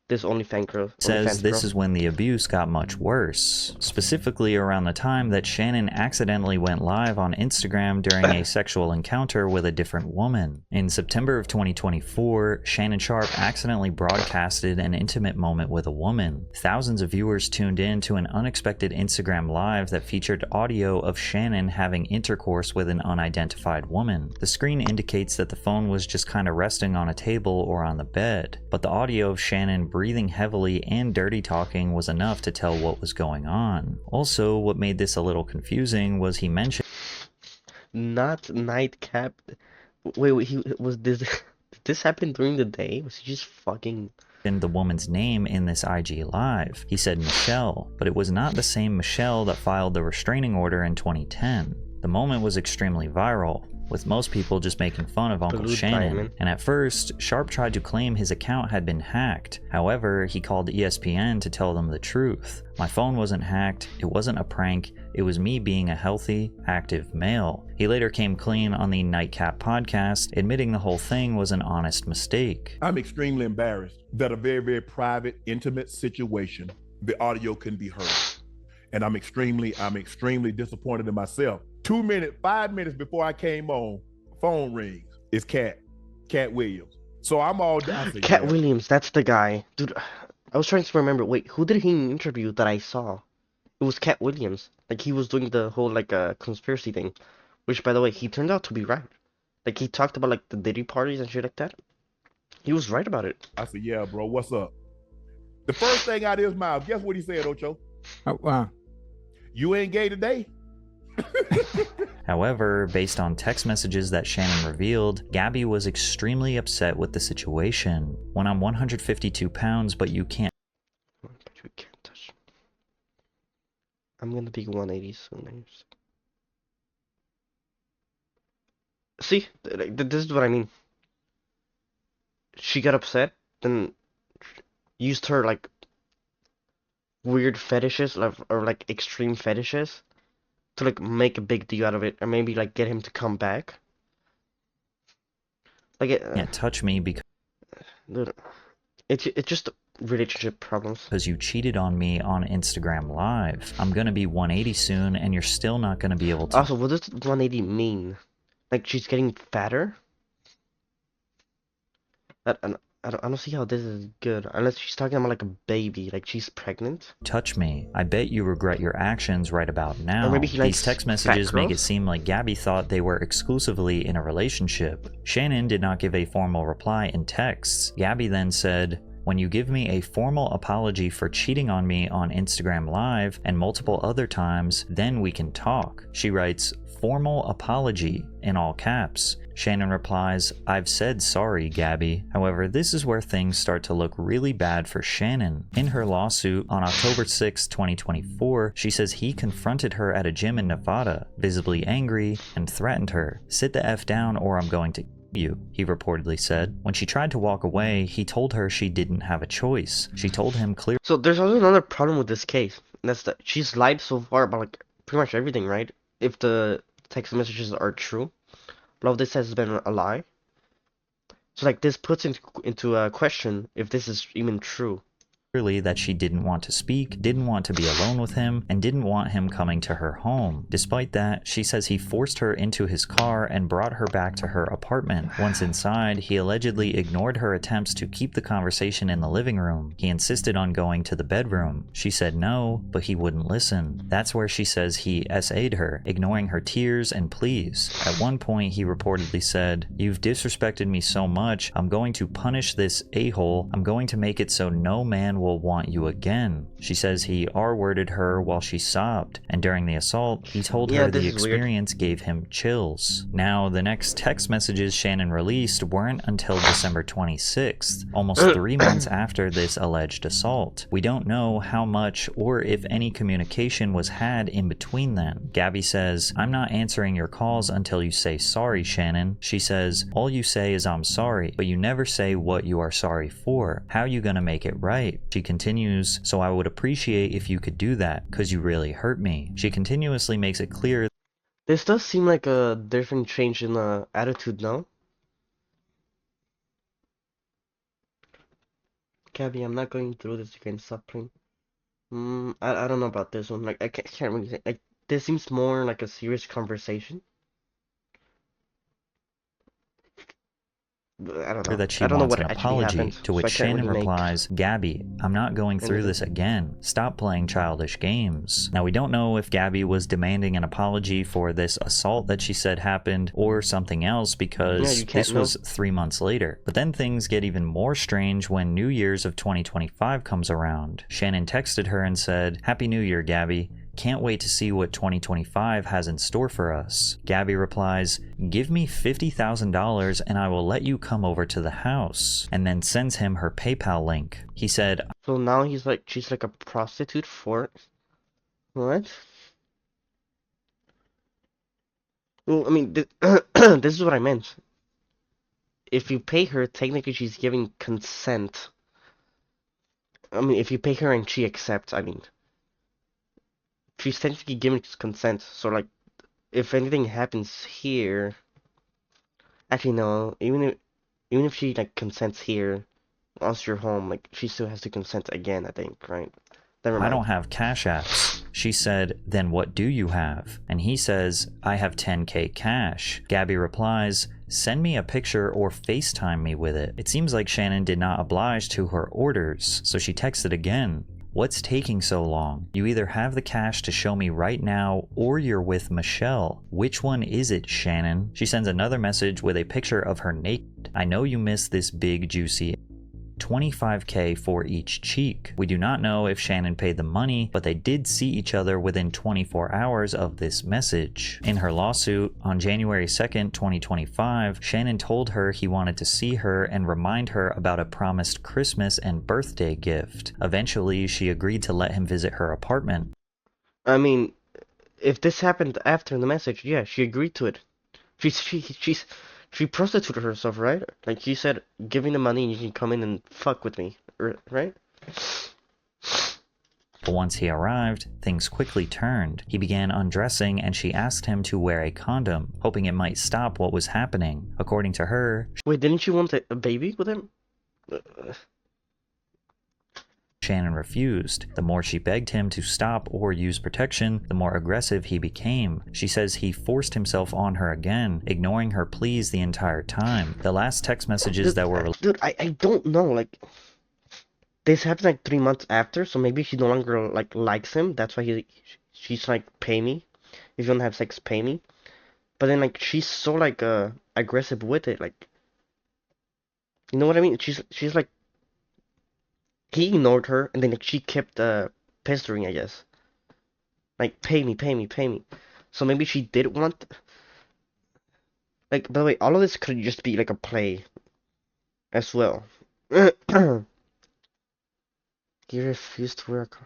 this OnlyFans girl. Says this is when the abuse got much worse, specifically around the time that Shannon accidentally went live on Instagram during a sexual encounter with a different woman. In September of 2024, Shannon Sharpe accidentally broadcasted an intimate moment with a woman. Thousands of viewers tuned in to an unexpected Instagram live that featured audio of Shannon having intercourse with an unidentified woman. The screen indicates that the phone was just kind of resting on a table or on the bed, but the audio of Shannon breathing heavily and dirty talking was enough to tell what was going on. Also, what made this a little confusing was he mentioned not nightcap. Wait, did this happen during the day? Was he just fucking the woman's name in this IG live? He said Michelle, but it was not the same Michelle that filed the restraining order in 2010. The moment was extremely viral, with most people just making fun of Uncle Shannon. And at first, Sharpe tried to claim his account had been hacked. However, he called ESPN to tell them the truth. My phone wasn't hacked, it wasn't a prank, it was me being a healthy, active male. He later came clean on the Nightcap podcast, admitting the whole thing was an honest mistake. I'm extremely embarrassed that a very, very private, intimate situation, the audio couldn't be heard. And I'm extremely disappointed in myself. 5 minutes before I came on, phone rings. It's Cat Williams. So I'm all down. Cat Williams, that's the guy. Dude, I was trying to remember, wait, who did he interview that I saw? It was Cat Williams. Like, he was doing the whole, like, conspiracy thing. Which, by the way, he turned out to be right. Like, he talked about, like, the Diddy parties and shit like that. He was right about it. I said, yeah, bro, what's up? The first thing out of his mouth, guess what he said, Ocho? Wow. You ain't gay today? However, based on text messages that Shannon revealed, Gabby was extremely upset with the situation. When I'm 152 pounds, but you can't touch. I'm gonna be 180 soon. See, this is what I mean. She got upset, then used her like weird fetishes or like extreme fetishes to like make a big deal out of it, or maybe like get him to come back. Like it can't touch me because it's just relationship problems. Because you cheated on me on Instagram Live. I'm gonna be 180 soon, and you're still not gonna be able to. Also, what does 180 mean? Like she's getting fatter? I don't see how this is good, unless she's talking about like a baby, like she's pregnant. Touch me. I bet you regret your actions right about now. Or maybe he likes These text messages make it seem like Gabby thought they were exclusively in a relationship. Shannon did not give a formal reply in texts. Gabby then said, "When you give me a formal apology for cheating on me on Instagram Live and multiple other times, then we can talk." She writes, "Formal apology," in all caps. Shannon replies, "I've said sorry, Gabby." However, this is where things start to look really bad for Shannon. In her lawsuit on October 6, 2024, she says he confronted her at a gym in Nevada, visibly angry, and threatened her. "Sit the F down or I'm going to you," he reportedly said. When she tried to walk away, he told her she didn't have a choice. She told him clearly. So there's also another problem with this case, and that's that she's lied so far about like pretty much everything, right? If the text messages are true, a lot of this has been a lie. So like this puts into a question if this is even true. that she didn't want to speak, didn't want to be alone with him, and didn't want him coming to her home. Despite that, she says he forced her into his car and brought her back to her apartment. Once inside, he allegedly ignored her attempts to keep the conversation in the living room. He insisted on going to the bedroom. She said no, but he wouldn't listen. That's where she says he SA'd her, ignoring her tears and pleas. At one point, he reportedly said, "You've disrespected me so much, I'm going to punish this a-hole. I'm going to make it so no man will want you again." She says he R-worded her while she sobbed, and during the assault, he told her the experience gave him chills. Now, the next text messages Shannon released weren't until December 26th, almost 3 months after this alleged assault. We don't know how much or if any communication was had in between then. Gabby says, "I'm not answering your calls until you say sorry, Shannon." She says, "All you say is I'm sorry, but you never say what you are sorry for. How you gonna make it right?" She continues, "So I would appreciate if you could do that, cause you really hurt me." She continuously makes it clear. This does seem like a different change in attitude now. Gabby, I'm not going through this again. Stop playing. I don't know about this one. Like I can't really say. Like this seems more like a serious conversation. I don't know. That she I don't know wants what an actually apology, happened, to which so I can't Shannon really make replies, "Gabby, I'm not going through this again. Stop playing childish games." Now, we don't know if Gabby was demanding an apology for this assault that she said happened or something else, because this was 3 months later. But then things get even more strange when New Year's of 2025 comes around. Shannon texted her and said, "Happy New Year, Gabby. Can't wait to see what 2025 has in store for us." Gabby replies, "Give me $50,000 and I will let you come over to the house," and then sends him her PayPal link. He said, so now she's like a prostitute for what? Well, I mean, this is what I meant. If you pay her, technically she's giving consent. I mean, if you pay her and she accepts, I mean, she's technically giving consent. So like, if anything happens here, actually no, even if she like consents here, once you're home, like she still has to consent again, I think, right? Never mind. "I don't have cash apps." She said, "Then what do you have?" And he says, "I have 10K cash." Gabby replies, "Send me a picture or FaceTime me with it." It seems like Shannon did not oblige to her orders, so she texted again. "What's taking so long? You either have the cash to show me right now or you're with Michelle. Which one is it, Shannon?" She sends another message with a picture of her naked. "I know you miss this big juicy $25K for each cheek." We do not know if Shannon paid the money, but they did see each other within 24 hours of this message. In her lawsuit, on January 2nd, 2025, Shannon told her he wanted to see her and remind her about a promised Christmas and birthday gift. Eventually, she agreed to let him visit her apartment. I mean, if this happened after the message, yeah, she agreed to it. She prostituted herself, right? Like she said, "Give me the money and you can come in and fuck with me," right? But once he arrived, things quickly turned. He began undressing and she asked him to wear a condom, hoping it might stop what was happening. According to her, wait, didn't you want a baby with him? Shannon refused. The more she begged him to stop or use protection, the more aggressive he became. She says he forced himself on her again, ignoring her pleas the entire time. The last text messages that were... Dude, I don't know, like... This happened like 3 months after, so maybe she no longer like likes him. That's why she's like, "Pay me. If you don't have sex, pay me." But then like she's so like aggressive with it, like... You know what I mean? She's like... He ignored her, and then like, she kept pestering, I guess. Like, "Pay me, pay me, pay me." So maybe she did want... Like, by the way, all of this could just be like a play as well. He refused to work.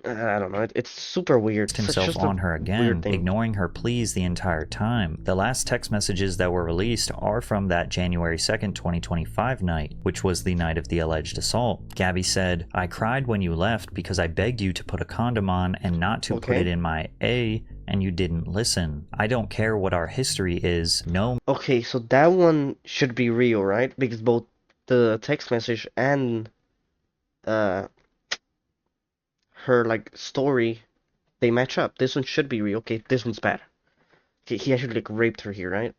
I don't know. It's super weird. Himself on her again, ignoring her pleas the entire time. The last text messages that were released are from that January 2nd, 2025 night, which was the night of the alleged assault. Gabby said, "I cried when you left because I begged you to put a condom on and not to put it in my A, and you didn't listen. I don't care what our history is, no..." Okay, so that one should be real, right? Because both the text message and her like story, they match up. This one should be real. Okay, this one's bad. Okay, he actually like raped her here, right?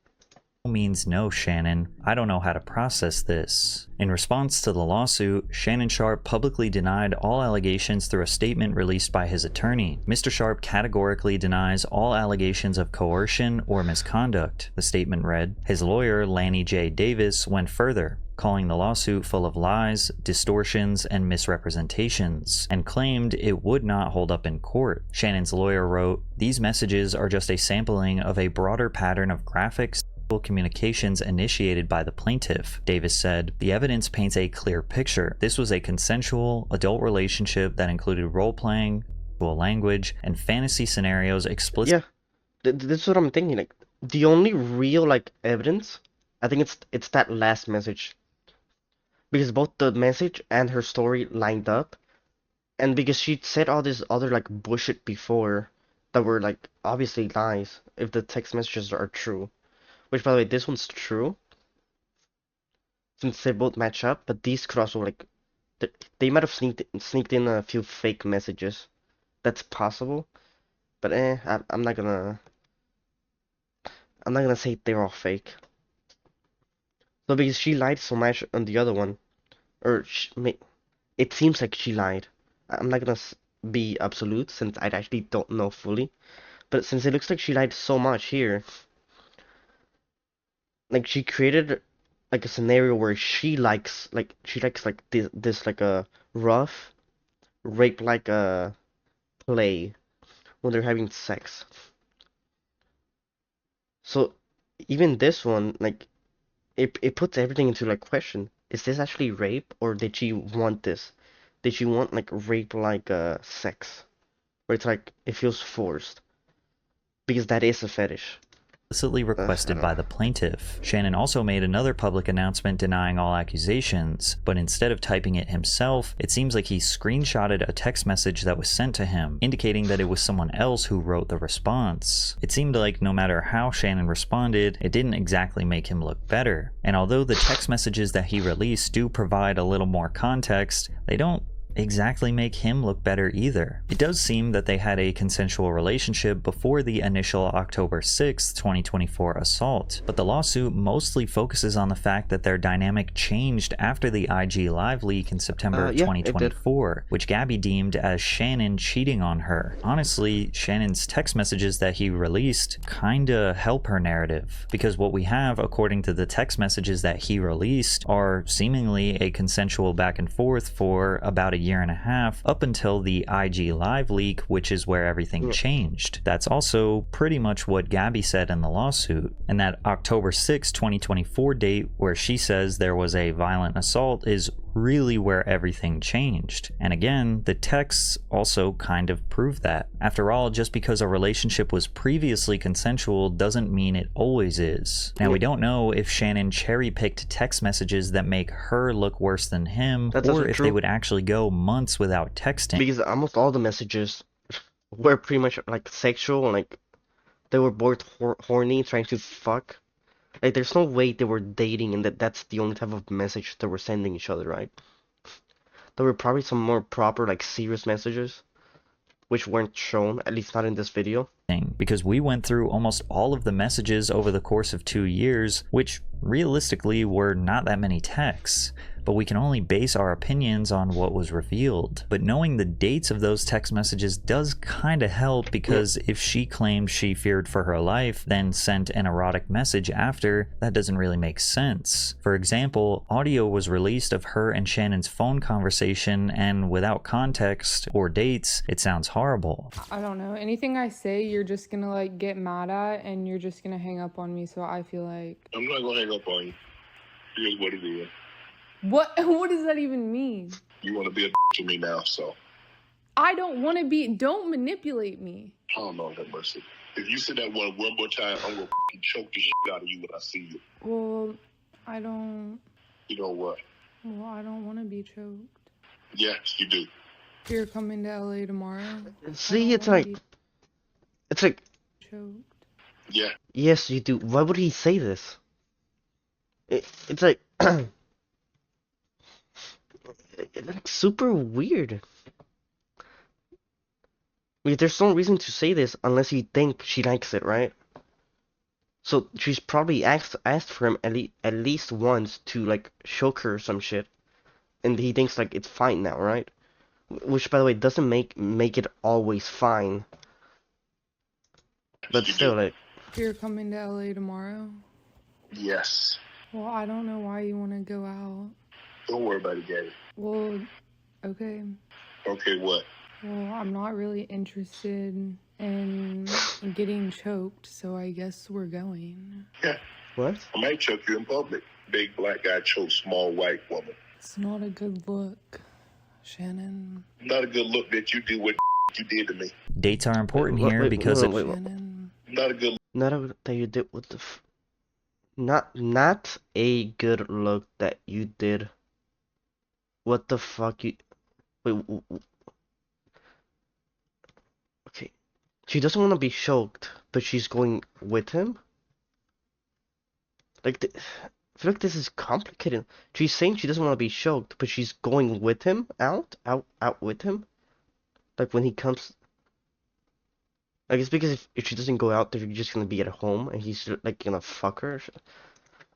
Means no, Shannon. I don't know how to process this. In response to the lawsuit, Shannon Sharpe publicly denied all allegations through a statement released by his attorney. Mr. Sharpe categorically denies all allegations of coercion or misconduct, the statement read. His lawyer, Lanny J. Davis, went further, calling the lawsuit full of lies, distortions, and misrepresentations, and claimed it would not hold up in court. Shannon's lawyer wrote, "These messages are just a sampling of a broader pattern of graphics communications initiated by the plaintiff." Davis said, "The evidence paints a clear picture. This was a consensual, adult relationship that included role-playing, language, and fantasy scenarios explicit." Yeah, this is what I'm thinking. Like, the only real, like, evidence, I think it's that last message. Because both the message and her story lined up, and because she said all this other, like, bullshit before that were, like, obviously lies, if the text messages are true. Which, by the way, this one's true, since they both match up, but these could also, like, they might have sneaked in a few fake messages. That's possible, but I'm not gonna say they're all fake. So because she lied so much on the other one, or it seems like she lied. I'm not gonna be absolute, since I actually don't know fully, but since it looks like she lied so much here, like, she created like a scenario where she likes like this like a rough rape like a play when they're having sex. So even this one, like, it puts everything into like question. Is this actually rape, or did she want this? Did she want like rape like sex? Where it's like it feels forced. Because that is a fetish. Explicitly requested by the plaintiff. Shannon also made another public announcement denying all accusations, but instead of typing it himself, it seems like he screenshotted a text message that was sent to him, indicating that it was someone else who wrote the response. It seemed like no matter how Shannon responded, it didn't exactly make him look better. And although the text messages that he released do provide a little more context, they don't exactly make him look better either. It does seem that they had a consensual relationship before the initial October 6, 2024 assault, but the lawsuit mostly focuses on the fact that their dynamic changed after the IG Live leak in September of 2024, which Gabby deemed as Shannon cheating on her. Honestly, Shannon's text messages that he released kinda help her narrative, because what we have, according to the text messages that he released, are seemingly a consensual back and forth for about a year and a half, up until the IG Live leak, which is where everything changed. That's also pretty much what Gabby said in the lawsuit. And that October 6, 2024 date where she says there was a violent assault is really where everything changed. And again, the texts also kind of prove that. After all, just because a relationship was previously consensual doesn't mean it always is. Now, we don't know if Shannon cherry-picked text messages that make her look worse than him, or if they would actually go months without texting. Because almost all the messages were pretty much like sexual, like they were both horny, trying to fuck. Like, there's no way they were dating and that's the only type of message they were sending each other, right? There were probably some more proper, like, serious messages, which weren't shown, at least not in this video. Because we went through almost all of the messages over the course of 2 years, which realistically were not that many texts, but we can only base our opinions on what was revealed. But knowing the dates of those text messages does kind of help, because if she claimed she feared for her life, then sent an erotic message after, that doesn't really make sense. For example, audio was released of her and Shannon's phone conversation, and without context or dates, it sounds horrible. I don't know. Anything I say, you're just gonna like get mad at, and you're just gonna hang up on me, so I feel like... I'm not gonna hang up on you. Here's what it is. What does that even mean? You want to be a to me now, so. I don't want to be. Don't manipulate me. Oh, Lord have mercy. If you say that one more time, I'm going to choke the shit out of you when I see you. Well, I don't. You know what? Well, I don't want to be choked. Yes, you do. You're coming to LA tomorrow. See, it's like choked. Yeah. Yes, you do. Why would he say this? It's like It's super weird. There's no reason to say this unless you think she likes it, right? So she's probably asked for him at least once to like show her some shit, and he thinks like it's fine now, right? Which, by the way, doesn't make it always fine. But still, like. You're coming to LA tomorrow? Yes. Well, I don't know why you want to go out. Don't worry about it, Gabby. Well, okay. Okay, what? Well, I'm not really interested in getting choked, so I guess we're going. Yeah. What? I might choke you in public. Big black guy chokes small white woman. It's not a good look, Shannon. Not a good look that you do what you did to me. Dates are important here because Shannon. Not a good. Not a that you did with the. Not a good look that you did. What the fuck you? Wait. Okay. She doesn't want to be choked, but she's going with him. Like, I feel like this is complicated. She's saying she doesn't want to be choked, but she's going with him out with him. Like when he comes. Like it's because if she doesn't go out, they're just gonna be at home, and he's like gonna fuck her.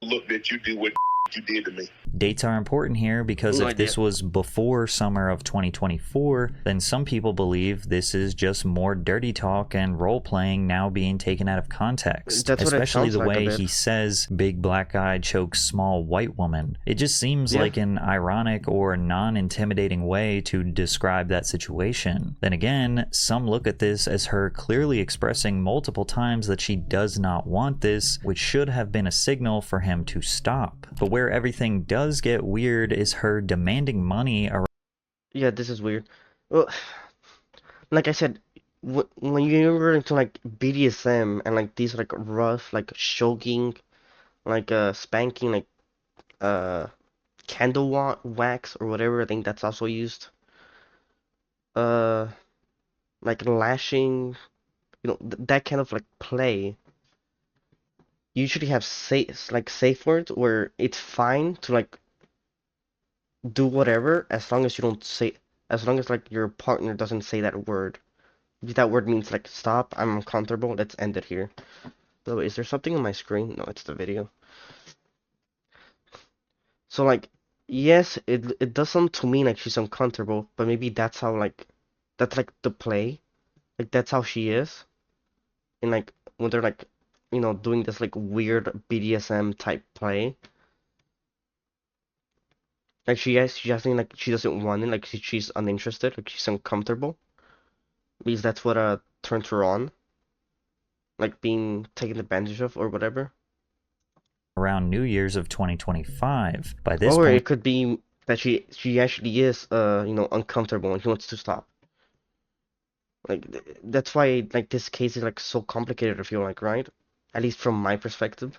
Look that you do what you did to me. Dates are important here because if this was before summer of 2024, then some people believe this is just more dirty talk and role-playing now being taken out of context. That's especially the like way he says big black guy chokes small white woman. It just seems like an ironic or non-intimidating way to describe that situation. Then again, some look at this as her clearly expressing multiple times that she does not want this, which should have been a signal for him to stop. But where everything does get weird is her demanding money around. Yeah, this is weird. Well, like I said, when you're into like BDSM and like these like rough like choking, like spanking, like candle wax or whatever, I think that's also used. Like lashing, that kind of like play. You usually have safe words where it's fine to like do whatever as long as you don't say, as long as like your partner doesn't say that word. If that word means like stop, I'm uncomfortable, let's end it here. By the way, is there something on my screen? No, it's the video. So like, yes, it does sound to me like she's uncomfortable, but maybe that's how like, that's like the play, like that's how she is, and like when they're like, doing this like weird BDSM type play. Like she's acting like she doesn't want it, like she's uninterested, like she's uncomfortable. Because that's what turns her on. Like being taken advantage of or whatever. Around New Year's of 2025. By this or point, it could be that she actually is uncomfortable and she wants to stop. Like that's why like this case is like so complicated, I feel like, right? At least from my perspective.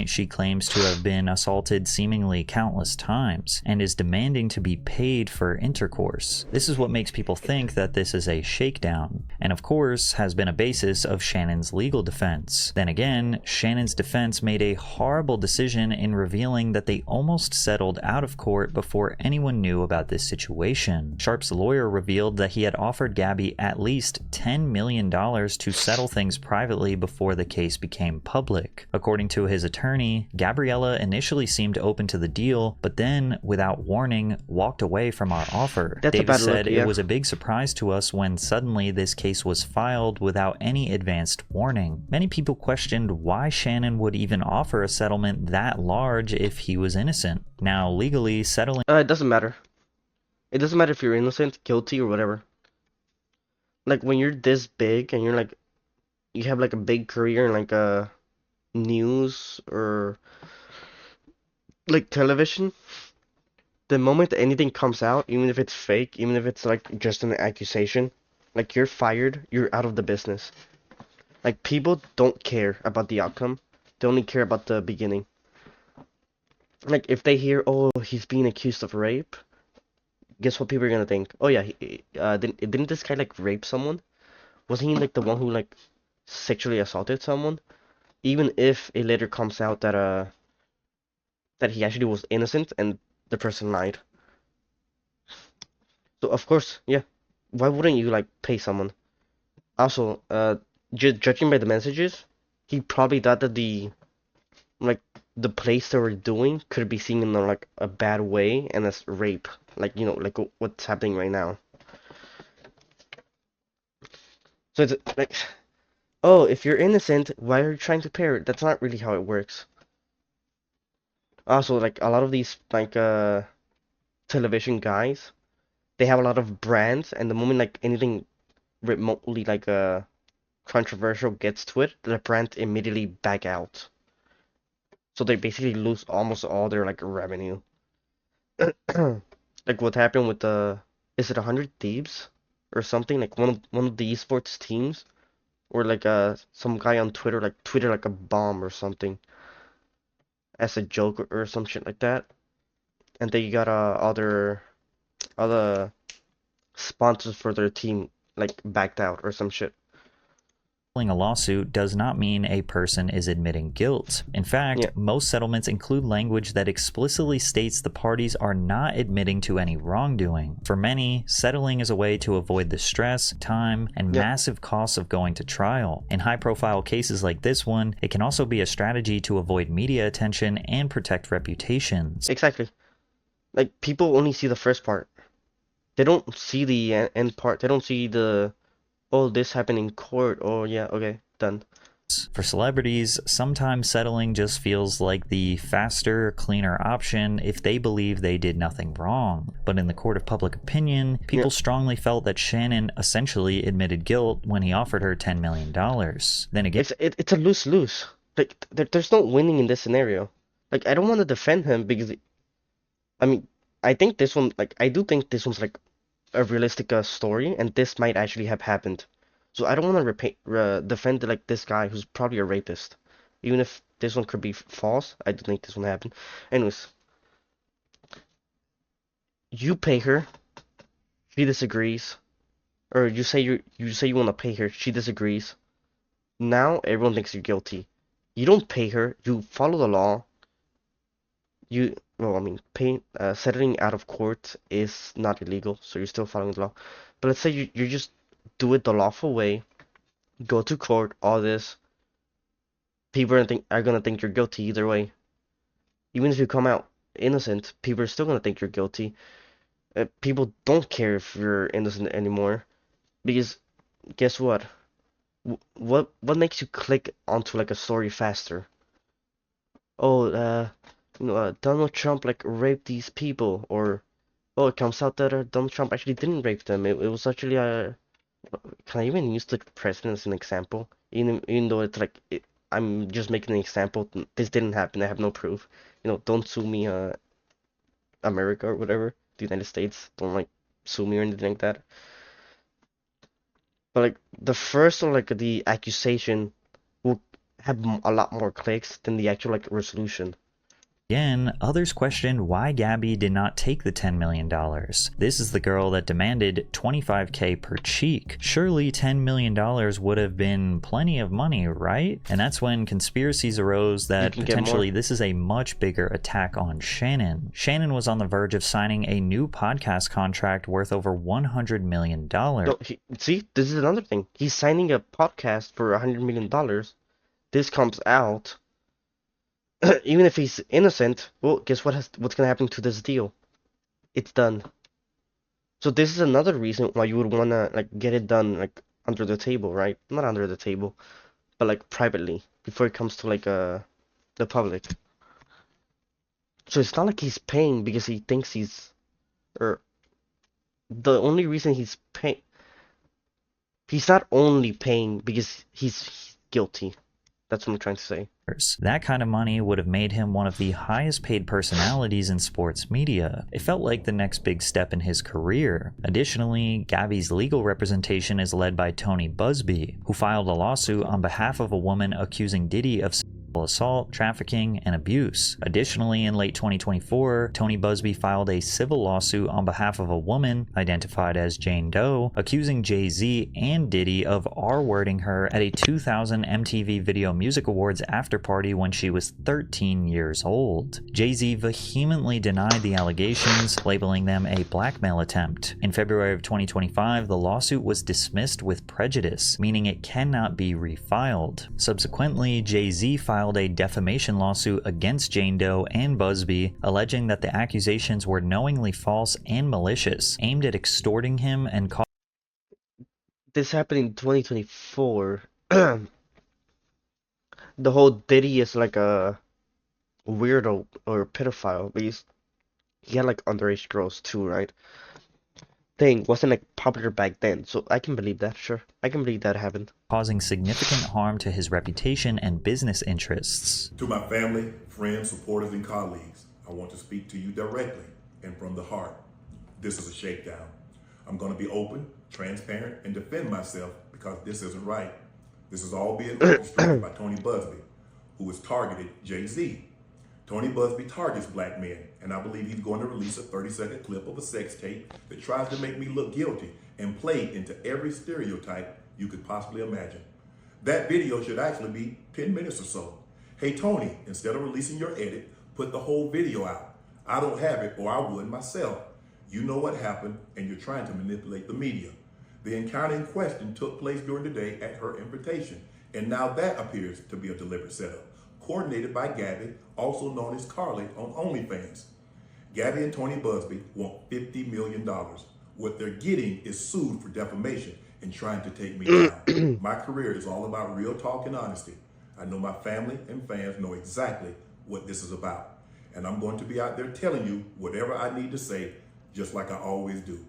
she claims to have been assaulted seemingly countless times and is demanding to be paid for intercourse. This is what makes people think that this is a shakedown, and of course has been a basis of Shannon's legal defense. Then again, Shannon's defense made a horrible decision in revealing that they almost settled out of court before anyone knew about this situation. Sharp's lawyer revealed that he had offered Gabby at least $10 million to settle things privately before the case became public. According to his attorney, Gabriella initially seemed open to the deal, but then, without warning, walked away from our offer. Davis said it was a big surprise to us when suddenly this case was filed without any advanced warning. Many people questioned why Shannon would even offer a settlement that large if he was innocent. Now, legally, settling... It doesn't matter. It doesn't matter if you're innocent, guilty, or whatever. Like, when you're this big and you're like... You have like a big career in like news or like television, the moment anything comes out, even if it's fake, even if it's like just an accusation, like you're fired, you're out of the business. Like people don't care about the outcome, they only care about the beginning. Like if they hear, oh, he's being accused of rape, guess what people are gonna think? Oh yeah, didn't this guy like rape someone? Wasn't he like the one who like sexually assaulted someone? Even if it later comes out that that he actually was innocent and the person lied. So of course, yeah. Why wouldn't you like pay someone? Also, judging by the messages, he probably thought that like the place they were doing could be seen in like a bad way and as rape, like like what's happening right now. So it's like, oh, if you're innocent, why are you trying to pay her? That's not really how it works. Also, like a lot of these like television guys, they have a lot of brands, and the moment like anything remotely like controversial gets to it, the brand immediately back out. So they basically lose almost all their like revenue. Like what happened with is it 100 Thieves or something? Like one of the esports teams, or like some guy on Twitter like tweeted like a bomb or something as a joke or some shit like that, and they got other sponsors for their team like backed out or some shit. A lawsuit does not mean a person is admitting guilt. In fact, most settlements include language that explicitly states the parties are not admitting to any wrongdoing. For many, settling is a way to avoid the stress, time, and massive costs of going to trial. In high-profile cases like this one, it can also be a strategy to avoid media attention and protect reputations. Exactly. Like, people only see the first part. They don't see the end part. They don't see the, oh, this happened in court. Oh, yeah, okay, done. For celebrities, sometimes settling just feels like the faster, cleaner option if they believe they did nothing wrong. But in the court of public opinion, people strongly felt that Shannon essentially admitted guilt when he offered her $10 million. Then again, it's a lose-lose. Like, there's no winning in this scenario. Like, I don't want to defend him because, I mean, I think this one, like, I do think this one's like a realistic story, and this might actually have happened. So I don't want to defend like this guy who's probably a rapist. Even if this one could be false, I do think this one happened. Anyways, you pay her, she disagrees, or you say you want to pay her, she disagrees. Now everyone thinks you're guilty. You don't pay her, you follow the law. Settling out of court is not illegal, so you're still following the law. But let's say you just do it the lawful way, go to court, all this. People are gonna think you're guilty either way. Even if you come out innocent, people are still gonna think you're guilty. People don't care if you're innocent anymore, because guess what? What makes you click onto like a story faster? Oh, Donald Trump like raped these people, or oh, it comes out that Donald Trump actually didn't rape them. It was actually can I even use the president as an example? Even though it's like I'm just making an example. This didn't happen. I have no proof. Don't sue me, America or whatever. The United States. Don't like sue me or anything like that. But like the first or like the accusation will have a lot more clicks than the actual like resolution. Again, others questioned why Gabby did not take the $10 million. This is the girl that demanded $25K per cheek. Surely $10 million would have been plenty of money, right? And that's when conspiracies arose that potentially this is a much bigger attack on Shannon. Shannon was on the verge of signing a new podcast contract worth over $100 million. No, see, this is another thing. He's signing a podcast for $100 million. This comes out. Even if he's innocent, well, guess what's gonna happen to this deal? It's done. So this is another reason why you would wanna like get it done like under the table, right? Not under the table, but like privately before it comes to like the public. So it's not like he's paying because he thinks he's, or the only reason he's paying. He's not only paying because he's guilty. That's what I'm trying to say. That kind of money would have made him one of the highest paid personalities in sports media. It felt like the next big step in his career. Additionally, Gabby's legal representation is led by Tony Busby, who filed a lawsuit on behalf of a woman accusing Diddy of assault, trafficking, and abuse. Additionally, in late 2024, Tony Busby filed a civil lawsuit on behalf of a woman identified as Jane Doe, accusing Jay-Z and Diddy of R-wording her at a 2000 MTV Video Music Awards after party when she was 13 years old. Jay-Z vehemently denied the allegations, labeling them a blackmail attempt. In February of 2025, the lawsuit was dismissed with prejudice, meaning it cannot be refiled. Subsequently, Jay-Z filed a defamation lawsuit against Jane Doe and Busby, alleging that the accusations were knowingly false and malicious, aimed at extorting him and This happened in 2024. The whole Diddy is like a weirdo or pedophile, but he had like underage girls too, right? Thing wasn't like popular back then, so I can believe that. Sure, I can believe that happened. Causing significant harm to his reputation and business interests. To my family, friends, supporters, and colleagues, I want to speak to you directly and from the heart. This is a shakedown. I'm going to be open, transparent, and defend myself because this isn't right. This is all being orchestrated by Tony Busby, who has targeted Jay-Z. Tony Busby targets black men, and I believe he's going to release a 30-second clip of a sex tape that tries to make me look guilty and play into every stereotype you could possibly imagine. That video should actually be 10 minutes or so. Hey Tony, instead of releasing your edit, put the whole video out. I don't have it, or I would myself. You know what happened, and you're trying to manipulate the media. The encounter in question took place during the day at her invitation, and now that appears to be a deliberate setup, coordinated by Gabby, also known as Carly on OnlyFans. Gabby and Tony Busby want $50 million. What they're getting is sued for defamation and trying to take me down. My career is all about real talk and honesty. I know my family and fans know exactly what this is about. And I'm going to be out there telling you whatever I need to say, just like I always do.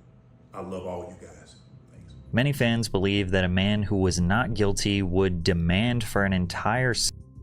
I love all you guys. Thanks. Many fans believe that a man who was not guilty would demand for an entire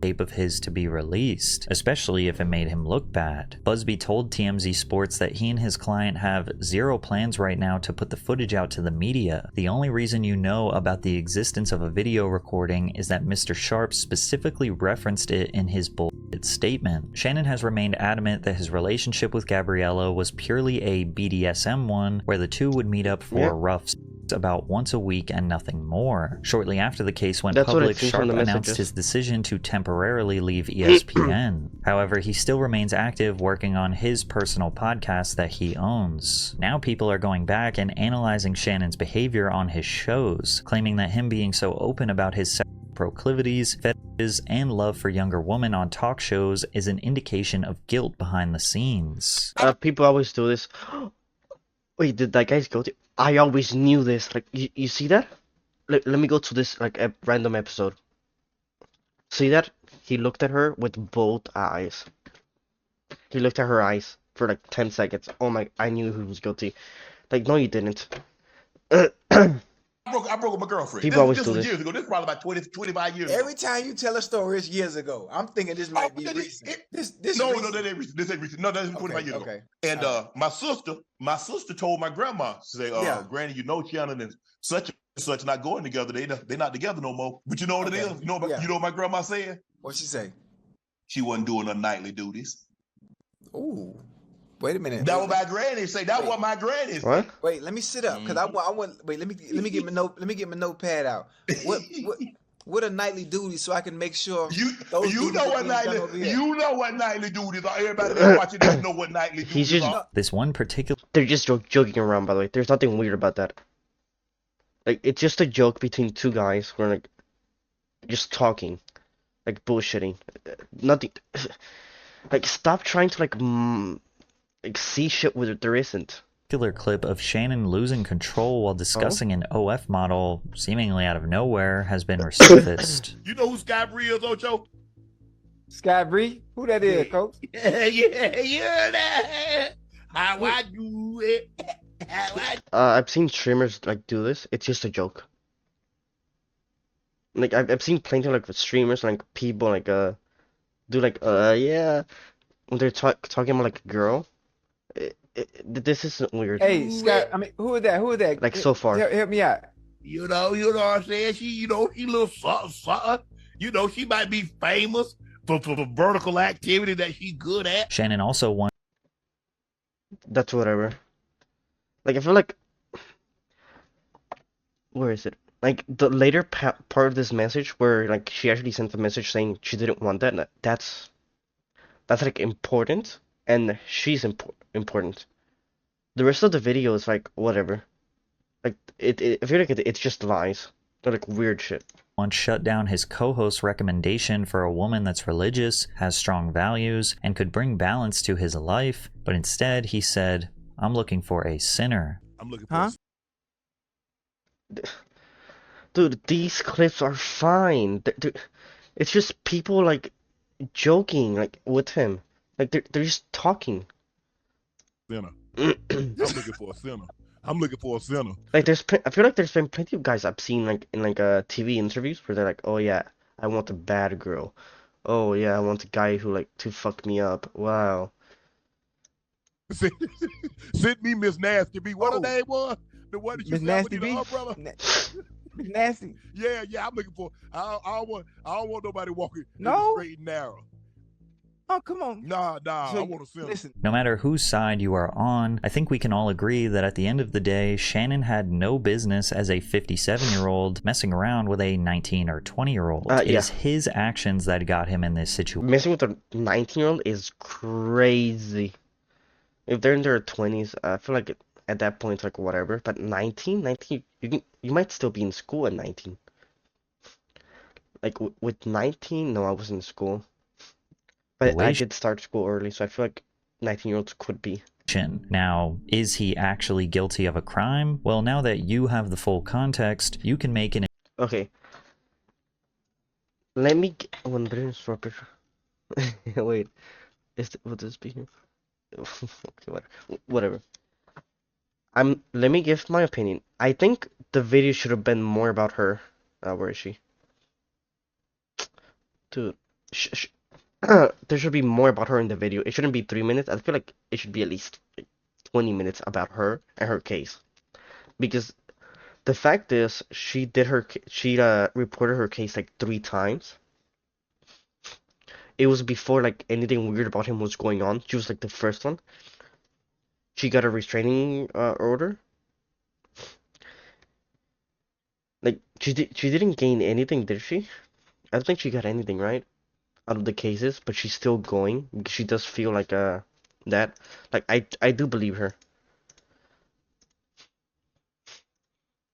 tape of his to be released, especially if it made him look bad. Busby told TMZ Sports that he and his client have zero plans right now to put the footage out to the media. The only reason you know about the existence of a video recording is that Mr. Sharp specifically referenced it in his bullshit statement. Shannon has remained adamant that his relationship with Gabriella was purely a BDSM one, where the two would meet up for rough about once a week and nothing more. Shortly after the case went public, Sharp announced his decision to temporarily leave ESPN. However, he still remains active working on his personal podcast that he owns. Now people are going back and analyzing Shannon's behavior on his shows, claiming that him being so open about his sexual proclivities, fetishes, and love for younger women on talk shows is an indication of guilt behind the scenes. People always do this. Wait, did that guy's guilty? I always knew this. Like, you see that? Let me go to this, like, a random episode. See that? He looked at her with both eyes. He looked at her eyes for, like, 10 seconds. Oh my, I knew he was guilty. Like, no, you didn't. I broke with my girlfriend. People always do was this. Years ago. This is probably about 20, 25 years ago. Every time you tell a story, it's years ago. I'm thinking this might be recent. No, that ain't recent. This ain't recent. No, that's 25 years ago. And my sister told my grandma, she said, Granny, you know Shannon and such and such not going together. They not together no more. But you know what it is? You know what my grandma said? What'd she say? She wasn't doing her nightly duties. Ooh. Wait a minute. That was my granny say. That was my granny. What? Wait, let me sit up because I want. Wait, let me get my note. Let me get my notepad out. What are nightly duties so I can make sure you know what nightly duties are. Everybody that's watching this know what nightly duties are. This one particular. They're just joking around, by the way. There's nothing weird about that. Like, it's just a joke between two guys who are like just talking, like bullshitting. Nothing. Like, stop trying to like see shit where there isn't. Clip of Shannon losing control while discussing an OF model seemingly out of nowhere has been resurfaced. You know who Sky Bree is, Ocho? Sky Bree? Who that is, Coach? Yeah. How I do it. I've seen streamers like do this. It's just a joke. Like I've seen plenty of like streamers like people like do like yeah when they're talking about like a girl. This isn't weird. Hey, Scott. I mean, who is that? Who is that? Like so far. Help me out. You know what I'm saying? She, she little something. You know, she might be famous, for vertical activity that she good at. Shannon also won. That's whatever. Like I feel like, where is it? Like the later part of this message where like she actually sent a message saying she didn't want that. That's like important, and she's important. The rest of the video is like whatever. Like I feel like it's just lies. They're like weird shit. Once shut down his co-host's recommendation for a woman that's religious, has strong values, and could bring balance to his life, but instead he said, "I'm looking for a sinner." I'm looking for. Dude, these clips are fine. It's just people like joking like with him. Like they're just talking. Sinner. I'm looking for a sinner. I'm looking for a sinner. Like I feel like there's been plenty of guys I've seen like in like TV interviews where they're like, oh yeah, I want a bad girl. Oh yeah, I want a guy who like to fuck me up. Wow. Send me Miss Nasty B. What her name was? The one that you said with the umbrella. Nasty. Yeah. I'm looking for. I don't want nobody walking straight and narrow. Oh, come on. Nah. So, I want to sinner. Listen. No matter whose side you are on, I think we can all agree that at the end of the day, Shannon had no business as a 57-year-old messing around with a 19 or 20-year-old. It is his actions that got him in this situation. Messing with a 19-year-old is crazy. If they're in their 20s, I feel like at that point it's like whatever. But 19, you might still be in school at 19. Like with 19, no, I was in school. But I did start school early, so I feel like 19-year-olds could be. Now, is he actually guilty of a crime? Well, now that you have the full context, you can make an... Okay. Let me... Wait. Will this be here? Okay, whatever. Let me give my opinion. I think the video should have been more about her. Where is she? Dude. There should be more about her in the video. It shouldn't be 3 minutes. I feel like it should be at least 20 minutes about her and her case. Because the fact is, she reported her case like 3 times. It was before like anything weird about him was going on. She was like the first one. She got a restraining order. Like she didn't gain anything, did she? I don't think she got anything, right? Out of the cases, but she's still going because she does feel like that. Like I do believe her.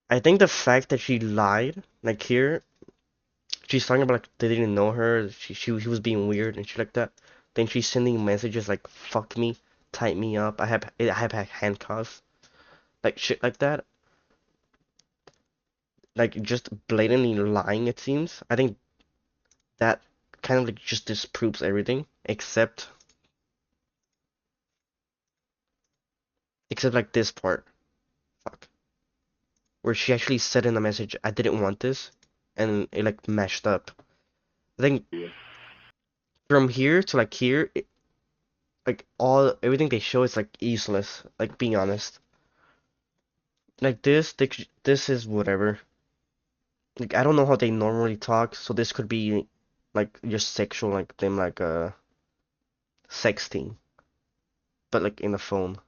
I think the fact that she lied, like here, she's talking about like they didn't know her. She was being weird and shit like that. Then she's sending messages like "fuck me," "tie me up," I have handcuffs," like shit like that. Like just blatantly lying. It seems. I think that kind of like just disproves everything except like this part. Fuck. Where she actually said in the message, I didn't want this, and it like mashed up. I think from here to like here, like everything they show is like useless, like being honest. Like this is whatever. Like I don't know how they normally talk, so this could be like just sexual, like them like sexting, but like in a phone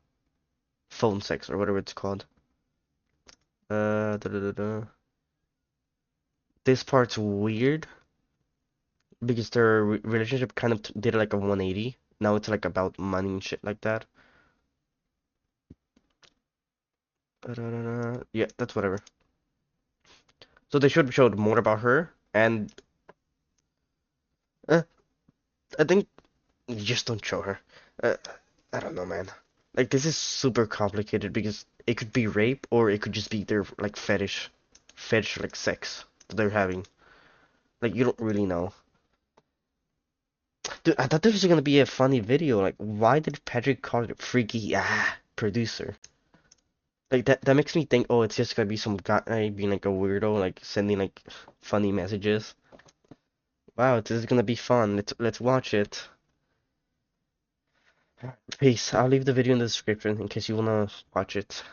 sex or whatever it's called. This part's weird because their relationship kind of did like a 180. Now it's like about money and shit like that. Yeah, that's whatever. So they should have showed more about her, and I think you just don't show her. I don't know, man. Like this is super complicated because it could be rape or it could just be their like fetish like sex that they're having. Like you don't really know. Dude, I thought this was gonna be a funny video. Like, why did Patrick call it freaky producer? Like that makes me think, oh, it's just gonna be some guy being like a weirdo, like sending like funny messages. Wow, this is gonna be fun. Let's watch it. Peace. I'll leave the video in the description in case you wanna watch it.